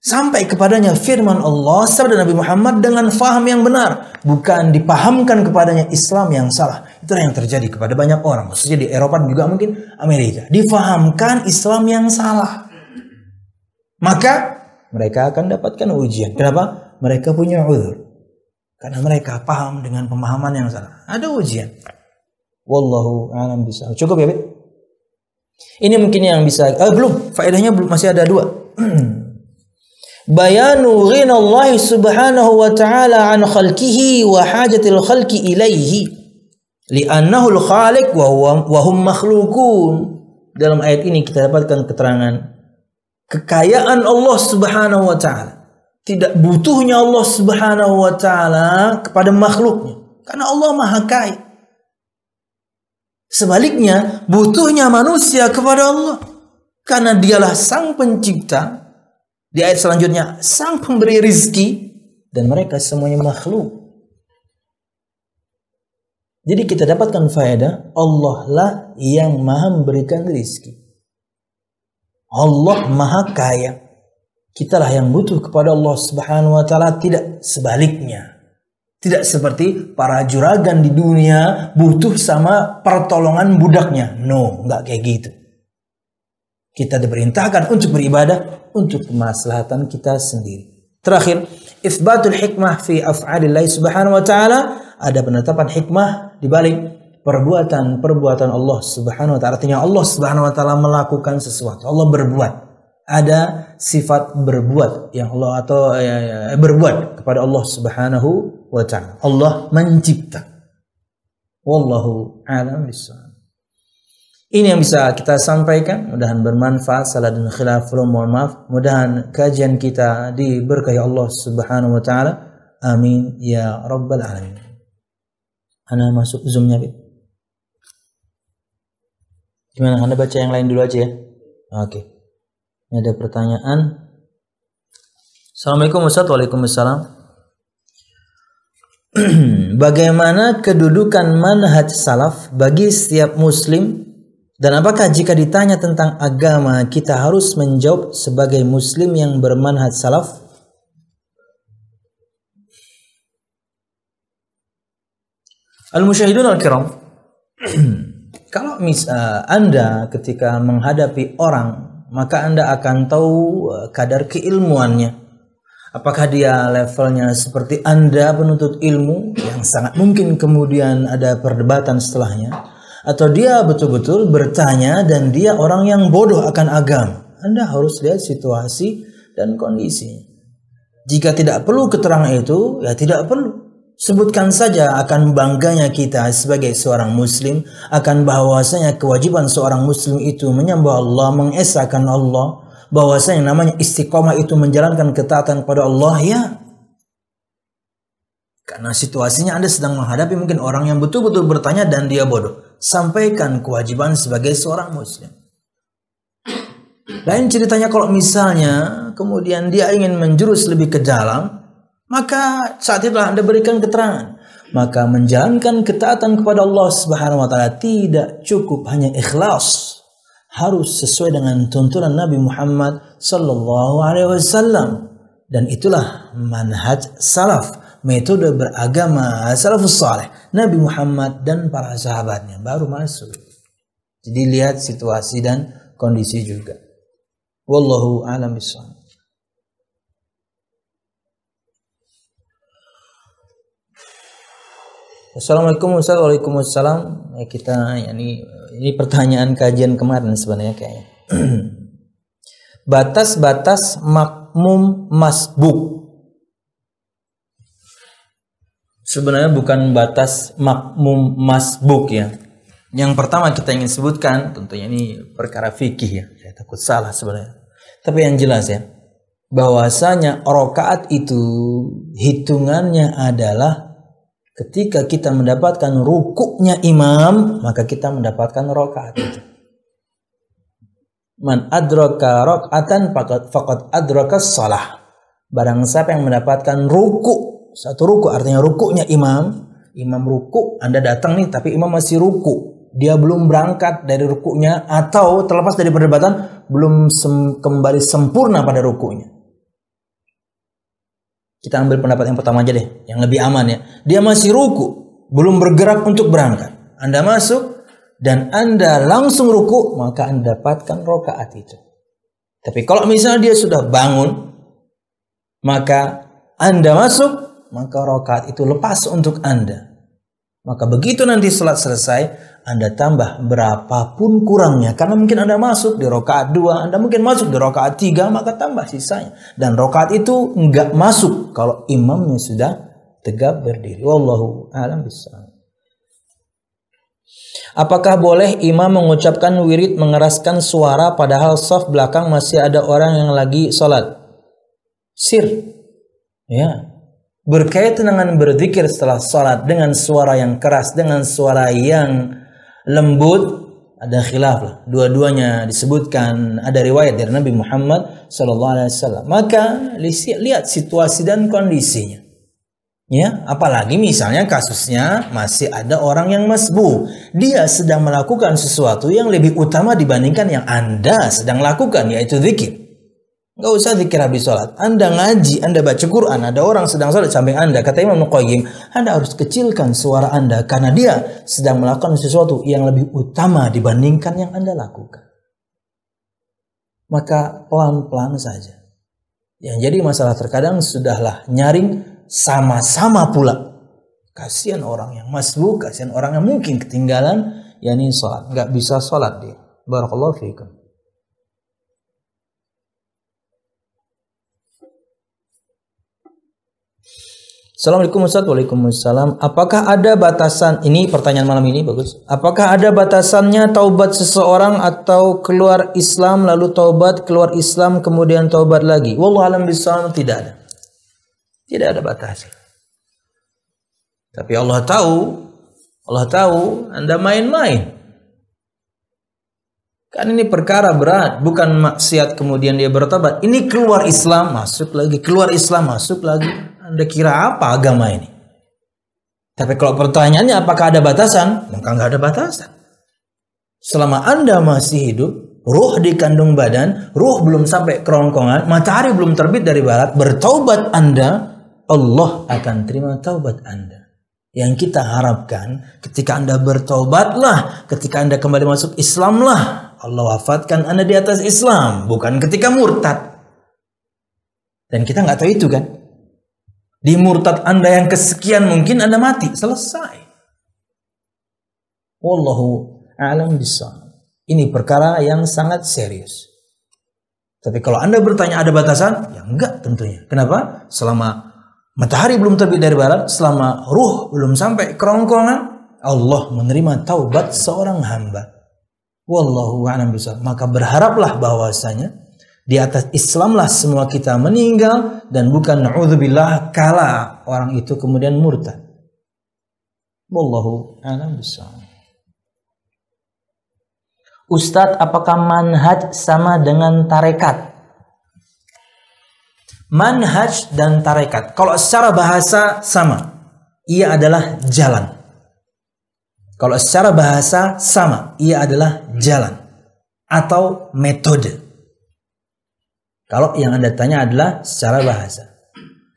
Sampai kepadanya firman Allah, sabda Nabi Muhammad dengan faham yang benar. Bukan dipahamkan kepadanya Islam yang salah. Itulah yang terjadi kepada banyak orang. Khususnya di Eropa juga mungkin Amerika. Difahamkan Islam yang salah. Maka mereka akan dapatkan ujian. Kenapa? Mereka punya uzur. Karena mereka paham dengan pemahaman yang salah. Ada ujian. Wallahu a'lam bishawab. Cukup ya, Bit? Ini mungkin yang bisa. Belum. Faedahnya belum, masih ada 2. Bayanu ghinallahi subhanahu wa ta'ala an khalqihi wa hajatil khalqi ilaihi. Li'annahu al-khaliq wa hum makhlukun. Dalam ayat ini kita dapatkan keterangan kekayaan Allah Subhanahu wa taala. Tidak butuhnya Allah Subhanahu wa taala kepada makhluknya, karena Allah Maha Kaya. Sebaliknya, butuhnya manusia kepada Allah, karena Dialah Sang Pencipta. Di ayat selanjutnya, Sang Pemberi rizki, dan mereka semuanya makhluk. Jadi kita dapatkan faedah, Allah lah yang Maha memberikan rizki. Allah Maha Kaya. Kitalah yang butuh kepada Allah Subhanahu wa taala, tidak sebaliknya. Tidak seperti para juragan di dunia butuh sama pertolongan budaknya. No, enggak kayak gitu. Kita diperintahkan untuk beribadah untuk kemaslahatan kita sendiri. Terakhir, itsbatul hikmah fi af'alillah Subhanahu wa taala, ada penetapan hikmah di balik perbuatan Allah Subhanahu wa taala. Artinya Allah Subhanahu wa taala melakukan sesuatu. Allah berbuat. Ada sifat berbuat yang Allah atau berbuat kepada Allah Subhanahu wa taala. Allah mencipta. Wallahu a'lam bishawab. Ini yang bisa kita sampaikan. Mudahan bermanfaat. Salah dan khilaf, mohon maaf. Mudahan kajian kita diberkahi Allah Subhanahu wa taala. Amin ya rabbal alamin. Ana masuk Zoom-nya, Bit. Gimana? Anda baca yang lain dulu aja ya. Oke. Ini ada pertanyaan. Assalamualaikum Ustaz. Waalaikumsalam. Bagaimana kedudukan manhaj salaf bagi setiap muslim, dan apakah jika ditanya tentang agama kita harus menjawab sebagai muslim yang bermanhaj salaf? Al-musyahidun al-kiram. Kalau Anda ketika menghadapi orang, maka Anda akan tahu kadar keilmuannya. Apakah dia levelnya seperti Anda penuntut ilmu yang sangat mungkin kemudian ada perdebatan setelahnya, atau dia betul-betul bertanya dan dia orang yang bodoh akan agama. Anda harus lihat situasi dan kondisinya. Jika tidak perlu keterangan itu, ya tidak perlu. Sebutkan saja akan bangganya kita sebagai seorang muslim, akan bahwasanya kewajiban seorang muslim itu menyembah Allah, mengesahkan Allah, bahwasanya namanya istiqomah itu menjalankan ketaatan kepada Allah, ya. Karena situasinya Anda sedang menghadapi mungkin orang yang betul-betul bertanya dan dia bodoh. Sampaikan kewajiban sebagai seorang muslim. Lain ceritanya kalau misalnya kemudian dia ingin menjurus lebih ke dalam, maka saat itulah Anda berikan keterangan. Maka menjalankan ketaatan kepada Allah Subhanahu wa taala tidak cukup hanya ikhlas, harus sesuai dengan tuntunan Nabi Muhammad sallallahu alaihi wasallam, dan itulah manhaj salaf, metode beragama salafus saleh, Nabi Muhammad dan para sahabatnya baru masuk. Jadi lihat situasi dan kondisi juga. Wallahu a'lam bishawab. Assalamualaikum Ustaz. Waalaikumsalam. Ini pertanyaan kajian kemarin sebenarnya kayaknya. Batas-batas makmum masbuk. Sebenarnya bukan batas makmum masbuk ya. Yang pertama kita ingin sebutkan, tentunya ini perkara fikih ya. Saya takut salah sebenarnya. Tapi yang jelas ya, bahwasanya rakaat itu hitungannya adalah ketika kita mendapatkan rukuknya imam, maka kita mendapatkan rakaat itu. Man adraka raka'atan faqad adraka shalah. Barang siapa yang mendapatkan ruku, satu ruku artinya rukuknya imam ruku, Anda datang nih tapi imam masih ruku. Dia belum berangkat dari rukuknya atau terlepas dari perdebatan belum kembali sempurna pada rukuknya. Kita ambil pendapat yang pertama aja deh, yang lebih aman ya. Dia masih ruku, belum bergerak untuk berangkat. Anda masuk dan Anda langsung ruku, maka Anda dapatkan rakaat itu. Tapi kalau misalnya dia sudah bangun, maka Anda masuk, maka rakaat itu lepas untuk Anda. Maka begitu nanti salat selesai, Anda tambah berapapun kurangnya. Karena mungkin Anda masuk di rakaat 2, Anda mungkin masuk di rakaat 3, maka tambah sisanya. Dan rakaat itu enggak masuk kalau imamnya sudah tegap berdiri. Wallahu a'lam bishawab. Apakah boleh imam mengucapkan wirid mengeraskan suara padahal saf belakang masih ada orang yang lagi sholat? Sir. Ya. Berkaitan dengan berzikir setelah sholat dengan suara yang keras, dengan suara yang lembut, ada khilaf lah. Dua-duanya disebutkan, ada riwayat dari Nabi Muhammad SAW. Maka lihat situasi dan kondisinya. Ya, apalagi misalnya kasusnya masih ada orang yang masbuh. Dia sedang melakukan sesuatu yang lebih utama dibandingkan yang Anda sedang lakukan, yaitu zikir. Gak usah zikir habis sholat. Anda ngaji, Anda baca Quran, ada orang sedang sholat samping Anda. Kata Imam Qayyim, Anda harus kecilkan suara Anda karena dia sedang melakukan sesuatu yang lebih utama dibandingkan yang Anda lakukan. Maka pelan-pelan saja. Yang jadi masalah terkadang sudahlah nyaring sama-sama pula. Kasihan orang yang masbuh, kasihan orang yang mungkin ketinggalan, yakni sholat. Gak bisa sholat dia. Barakallahu fiikum. Assalamualaikum Ustaz. Waalaikumsalam. Apakah ada batasan, ini pertanyaan malam ini bagus. Apakah ada batasannya taubat seseorang atau keluar Islam lalu taubat, keluar Islam kemudian taubat lagi? Wallahu a'lam bishawab, tidak ada. Tidak ada batasan. Tapi Allah tahu Anda main-main. Kan ini perkara berat, bukan maksiat kemudian dia bertobat. Ini keluar Islam, masuk lagi, keluar Islam, masuk lagi. Anda kira apa agama ini? Tapi kalau pertanyaannya apakah ada batasan? Maka nggak ada batasan. Selama Anda masih hidup, ruh di kandung badan, ruh belum sampai kerongkongan, matahari belum terbit dari barat, bertaubat Anda, Allah akan terima taubat Anda. Yang kita harapkan ketika Anda bertaubatlah, ketika Anda kembali masuk Islamlah, Allah wafatkan Anda di atas Islam, bukan ketika murtad. Dan kita nggak tahu itu kan? Di murtad Anda yang kesekian mungkin Anda mati, selesai. Wallahu a'lam bishawab. Ini perkara yang sangat serius. Tapi kalau Anda bertanya ada batasan, ya enggak tentunya. Kenapa? Selama matahari belum terbit dari barat, selama ruh belum sampai kerongkongan, Allah menerima taubat seorang hamba. Wallahu a'lam bishawab. Maka berharaplah bahwasanya di atas Islamlah semua kita meninggal dan bukan na'udzubillah kala orang itu kemudian murtad. Wallahu a'lam bishawab. Ustadz, apakah manhaj sama dengan tarekat? Manhaj dan tarekat, kalau secara bahasa sama. Ia adalah jalan. Kalau secara bahasa sama, ia adalah jalan atau metode. Kalau yang Anda tanya adalah secara bahasa.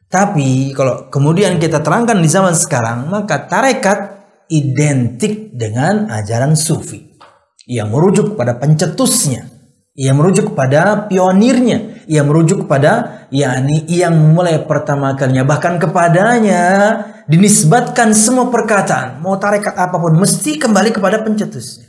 Tapi kalau kemudian kita terangkan di zaman sekarang, maka tarekat identik dengan ajaran sufi. Ia merujuk kepada pencetusnya. Ia merujuk kepada pionirnya. Ia merujuk kepada yakni yang mulai pertama kalinya. Bahkan kepadanya dinisbatkan semua perkataan. Mau tarekat apapun mesti kembali kepada pencetusnya.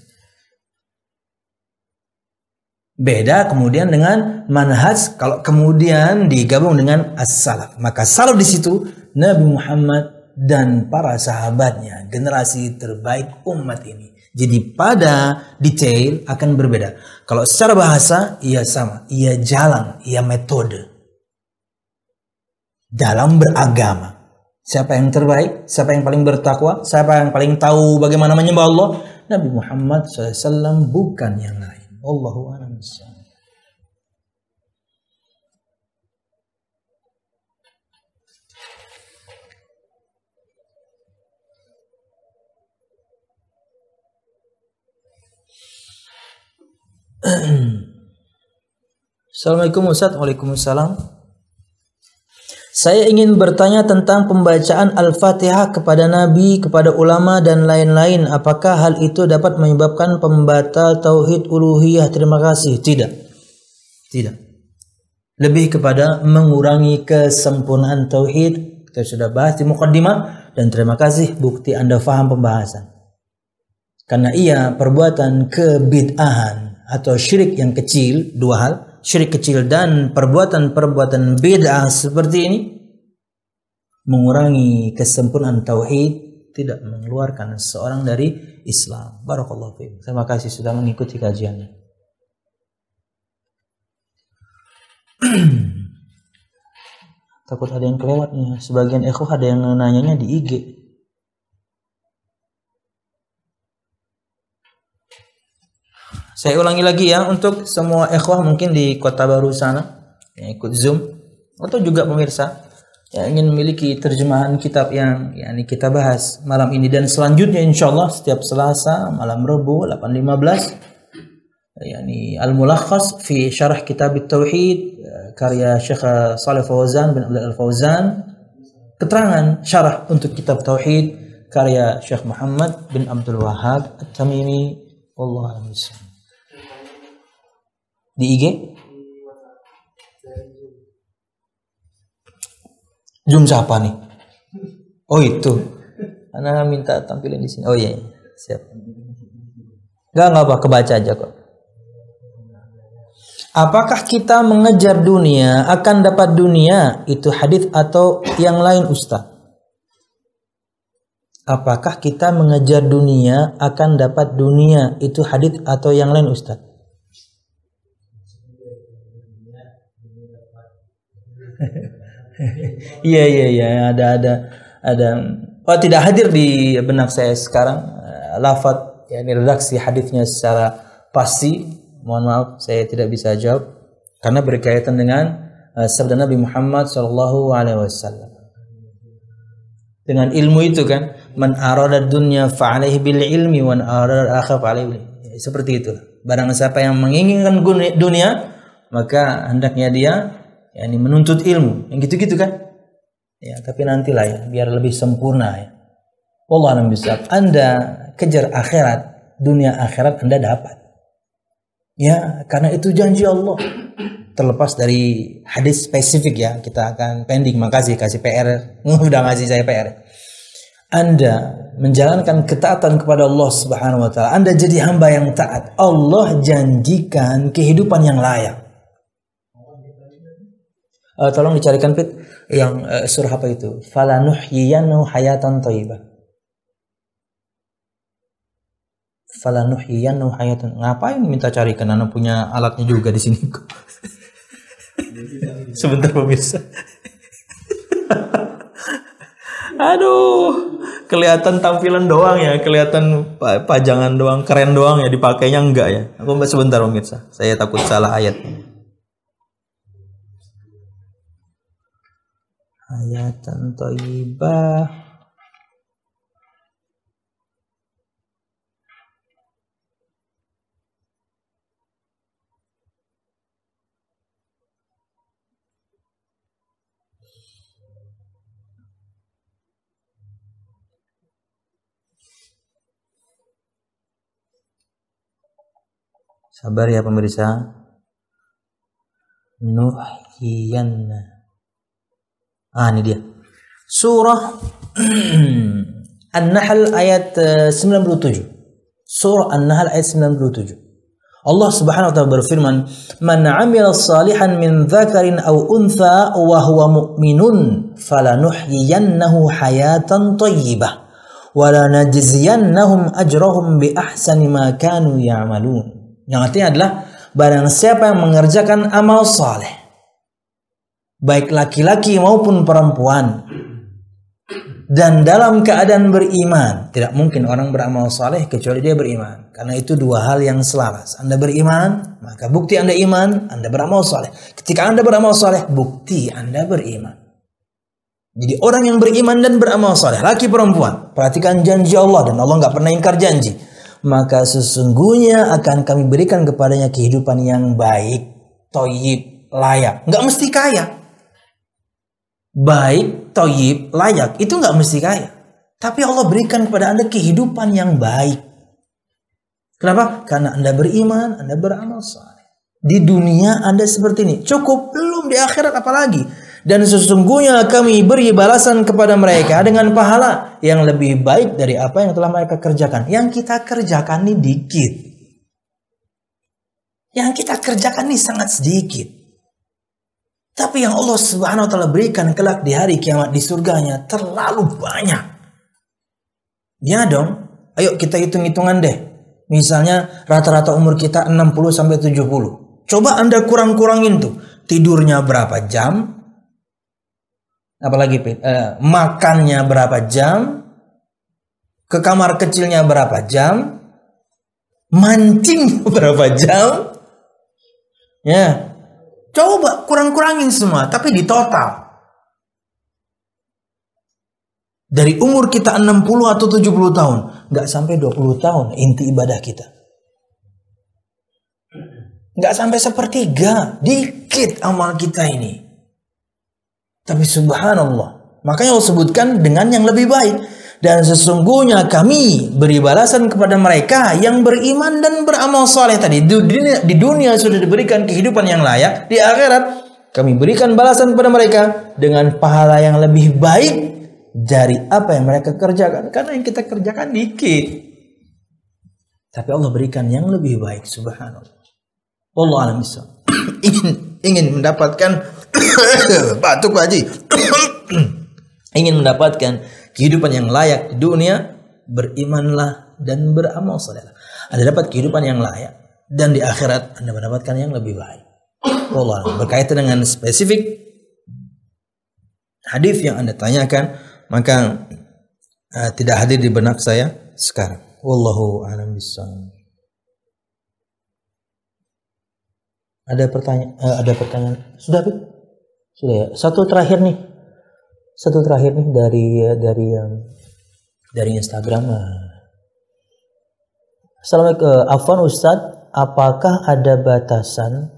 Beda kemudian dengan manhaj kalau kemudian digabung dengan as-salaf. Maka salaf di situ Nabi Muhammad dan para sahabatnya, generasi terbaik umat ini Jadi pada detail akan berbeda. Kalau secara bahasa, ia sama. Ia jalan, ia metode. Dalam beragama. Siapa yang terbaik? Siapa yang paling bertakwa? Siapa yang paling tahu bagaimana menyembah Allah? Nabi Muhammad SAW, bukan yang lain. Wallahu a'lam bishawab. Assalamualaikum Ustaz. Waalaikumsalam. Saya ingin bertanya tentang pembacaan Al-Fatihah kepada Nabi, kepada ulama dan lain-lain. Apakah hal itu dapat menyebabkan pembatal tauhid uluhiyah? Terima kasih. Tidak. Tidak. Lebih kepada mengurangi kesempurnaan tauhid. Kita sudah bahas di muqaddimah, dan terima kasih bukti Anda faham pembahasan. Karena ia perbuatan kebid'ahan atau syirik yang kecil, dua hal, syirik kecil dan perbuatan-perbuatan bid'ah seperti ini mengurangi kesempurnaan tauhid, tidak mengeluarkan seorang dari Islam. Barakallahu fiikum. Terima kasih sudah mengikuti kajiannya. Takut ada yang kelewatnya. Sebagian ikhwah ada yang nanyanya di IG. Saya ulangi lagi ya, untuk semua ikhwah mungkin di Kota Baru sana yang ikut Zoom, atau juga pemirsa yang ingin memiliki terjemahan kitab yang kita bahas malam ini dan selanjutnya insyaallah setiap Selasa malam Rabu 8.15, Al-Mulakhas fi Syarah Kitab At-Tauhid karya Syekh Shalih Fauzan bin Abdul Fauzan, keterangan syarah untuk kitab Tauhid karya Syekh Muhammad bin Abdul Wahhab At-Tamimi. Wallahu a'lam bishawab. Di IG? Zoom siapa nih? Oh itu. Ana minta tampilin di sini. Oh iya, siap. Enggak apa, kebaca aja kok. Apakah kita mengejar dunia akan dapat dunia? Itu hadis atau yang lain, Ustaz? Apakah kita mengejar dunia akan dapat dunia? Itu hadis atau yang lain, Ustaz? Iya, ada. Oh, tidak hadir di benak saya sekarang lafaz redaksi hadisnya secara pasti. Mohon maaf, saya tidak bisa jawab karena berkaitan dengan sabda Nabi Muhammad SAW. Dengan ilmu itu kan, man arada dunya fa alaihi bil ilmi wa man arada akhir fa alaihi. Seperti itu. Barang siapa yang menginginkan dunia, maka hendaknya dia menuntut ilmu, yang gitu-gitu kan? Ya, tapi nantilah ya, biar lebih sempurna ya. Wallahu a'lam bishawab. Anda kejar akhirat, dunia akhirat Anda dapat. Ya, karena itu janji Allah. Terlepas dari hadis spesifik ya, kita akan pending. Makasih kasih PR, udah ngasih saya PR. Anda menjalankan ketaatan kepada Allah Subhanahu wa taala, Anda jadi hamba yang taat. Allah janjikan kehidupan yang layak. Tolong dicarikan Fit yang surah apa itu? Falanuhyiyannahu hayatan thayyibah. Falanuhyiyannahu hayatan. Ngapain minta carikan? Anak punya alatnya juga di sini. Sebentar pemirsa. Aduh, kelihatan tampilan doang ya, kelihatan pajangan doang, keren doang ya, dipakainya enggak ya. Aku sebentar pemirsa. Saya takut salah ayat. Hayatan thayyibah. Sabar ya pemirsa. Nuhyiyanna. Ini dia. Surah An-Nahl ayat 97. Surah An-Nahl ayat 97. Allah Subhanahu wa taala berfirman, "Man 'amila shalihan min dzakarin aw untha wa huwa mu'minun falanuhyiyannahu hayatan thayyibah wa lanajziyannahum ajrahum bi ahsani ma kanu ya'malun. Yang artinya adalah barang siapa yang mengerjakan amal saleh, baik laki-laki maupun perempuan, dan dalam keadaan beriman. Tidak mungkin orang beramal saleh kecuali dia beriman, karena itu dua hal yang selaras. Anda beriman, maka bukti Anda iman, Anda beramal saleh. Ketika Anda beramal saleh, bukti Anda beriman. Jadi orang yang beriman dan beramal saleh, laki perempuan, perhatikan janji Allah, dan Allah nggak pernah ingkar janji. Maka sesungguhnya akan kami berikan kepadanya kehidupan yang baik, thayyib, layak. Nggak mesti kaya. Baik, thayyib, layak, itu nggak mesti kaya. Tapi Allah berikan kepada Anda kehidupan yang baik. Kenapa? Karena Anda beriman, Anda beramal saleh. Di dunia Anda seperti ini, cukup, belum di akhirat apalagi. Dan sesungguhnya kami beri balasan kepada mereka dengan pahala yang lebih baik dari apa yang telah mereka kerjakan. Yang kita kerjakan ini dikit. Yang kita kerjakan ini sangat sedikit. Tapi yang Allah Subhanahu wa taala berikan kelak di hari kiamat di surganya terlalu banyak. Ya dong. Ayo kita hitung-hitungan deh. Misalnya rata-rata umur kita 60 sampai 70. Coba Anda kurang-kurangin tuh. Tidurnya berapa jam? Apalagi makannya berapa jam? Ke kamar kecilnya berapa jam? Mancing berapa jam? Ya. Coba kurang-kurangin semua, tapi di total. Dari umur kita 60 atau 70 tahun, nggak sampai 20 tahun inti ibadah kita. Nggak sampai sepertiga, dikit amal kita ini. Tapi subhanallah, makanya Allah sebutkan dengan yang lebih baik. Dan sesungguhnya kami beri balasan kepada mereka yang beriman dan beramal saleh tadi. Di dunia sudah diberikan kehidupan yang layak. Di akhirat kami berikan balasan kepada mereka dengan pahala yang lebih baik dari apa yang mereka kerjakan. Karena yang kita kerjakan dikit. Tapi Allah berikan yang lebih baik. Subhanallah. Wallahu a'lam bishawab. ingin mendapatkan batuk Pak Haji. Ingin mendapatkan kehidupan yang layak di dunia, berimanlah dan beramal saleh. Anda dapat kehidupan yang layak, dan di akhirat Anda mendapatkan yang lebih baik. Allah, berkaitan dengan spesifik hadis yang Anda tanyakan, maka tidak hadir di benak saya sekarang. Wallahu a'lam bishawab. Ada pertanyaan? Sudah, Bu? Sudah ya. Satu terakhir nih dari Instagram. Assalamualaikum, Afwan Ustadz, apakah ada batasan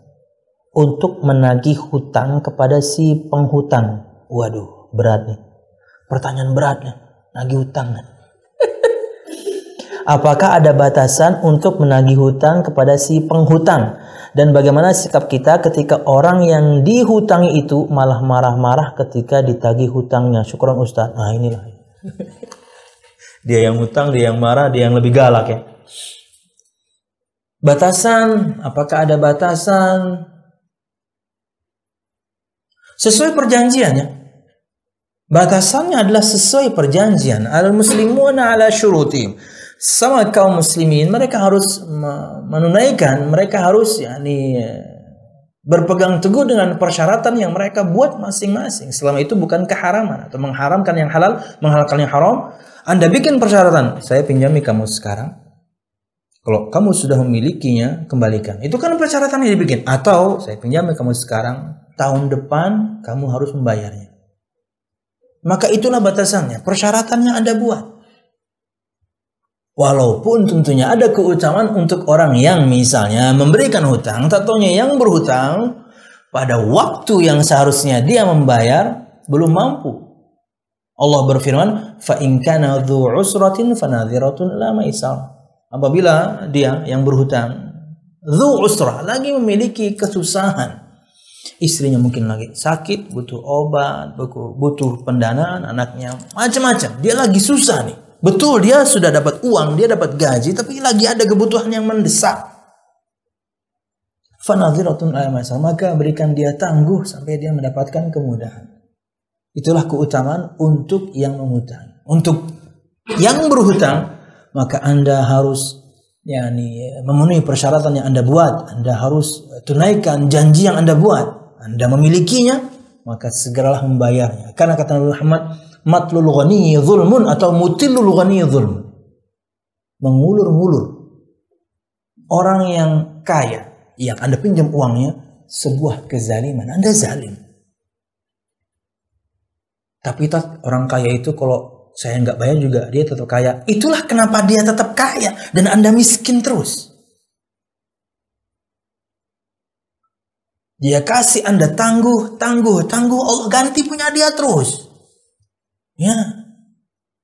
untuk menagih hutang kepada si penghutang? Waduh, berat nih. Pertanyaan beratnya, nagih hutang. Apakah ada batasan untuk menagih hutang kepada si penghutang? Dan bagaimana sikap kita ketika orang yang dihutangi itu malah marah-marah ketika ditagih hutangnya? Syukran Ustaz. Nah inilah. Dia yang hutang, dia yang marah, dia yang lebih galak ya. Batasan, apakah ada batasan? Sesuai perjanjiannya. Batasannya adalah sesuai perjanjian. Al-muslimuna ala syurutihim. Sama kaum muslimin, mereka harus menunaikan, mereka harus berpegang teguh dengan persyaratan yang mereka buat masing-masing. Selama itu bukan keharaman atau mengharamkan yang halal, menghalalkan yang haram. Anda bikin persyaratan, saya pinjami kamu sekarang. Kalau kamu sudah memilikinya, kembalikan. Itu kan persyaratan yang dibikin. Atau saya pinjami kamu sekarang, tahun depan kamu harus membayarnya. Maka itulah batasannya, persyaratannya Anda buat. Walaupun tentunya ada keutamaan untuk orang yang misalnya memberikan hutang, tentunya yang berhutang pada waktu yang seharusnya dia membayar belum mampu. Allah berfirman, "Fa in kana dzu usratin fanadhiratun ila maisar." Apabila dia yang berhutang dzu usrah, lagi memiliki kesusahan, istrinya mungkin lagi sakit, butuh obat, butuh pendanaan, anaknya macam-macam, dia lagi susah nih. Betul, dia sudah dapat uang, dia dapat gaji, tapi lagi ada kebutuhan yang mendesak. Fanadhiratun ila maisar, maka berikan dia tangguh sampai dia mendapatkan kemudahan. Itulah keutamaan untuk yang mengutang. Untuk yang berhutang, maka Anda harus memenuhi persyaratan yang Anda buat. Anda harus tunaikan janji yang Anda buat. Anda memilikinya, maka segeralah membayarnya. Karena kata Nabi Muhammad, matlul ghani zulmun atau mutilul ghani zulmun. Mengulur-ngulur orang yang kaya, yang Anda pinjam uangnya, sebuah kezaliman. Anda zalim. Tapi orang kaya itu kalau saya nggak bayar juga dia tetap kaya. Itulah kenapa dia tetap kaya dan Anda miskin terus. Dia kasih Anda tangguh, Allah ganti punya dia terus. Ya.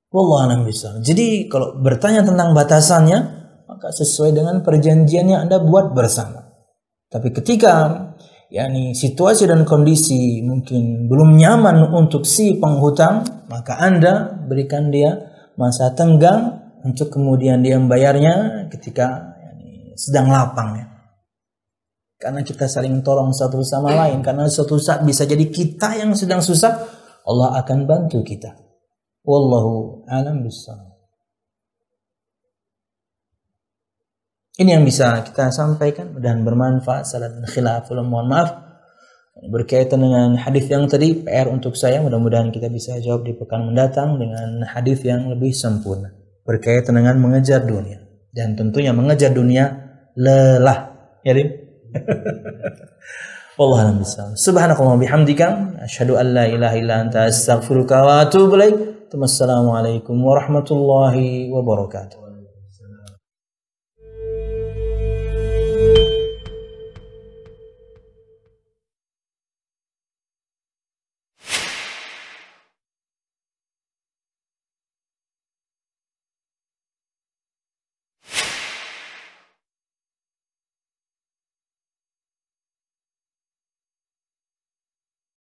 Wallahu a'lam bishawab. Jadi kalau bertanya tentang batasannya, maka sesuai dengan perjanjian yang Anda buat bersama. Tapi ketika situasi dan kondisi mungkin belum nyaman untuk si penghutang, maka Anda berikan dia masa tenggang untuk kemudian dia membayarnya ketika sedang lapang ya. Karena kita saling tolong satu sama lain. Karena suatu saat bisa jadi kita yang sedang susah, Allah akan bantu kita. Wallahu a'lam bishawab. Ini yang bisa kita sampaikan dan bermanfaat. Salah dan khilaf, mohon maaf. Berkaitan dengan hadis yang tadi, PR untuk saya, mudah-mudahan kita bisa jawab di pekan mendatang dengan hadis yang lebih sempurna. Berkaitan dengan mengejar dunia. Dan tentunya mengejar dunia lelah. Ya, Rim? Wallahu a'lam bishawab. Subhanakallahumma bihamdika asyhadu an la ilaha illa anta astaghfiruka wa atubu ilaik. Wassalamualaikum warahmatullahi wabarakatuh.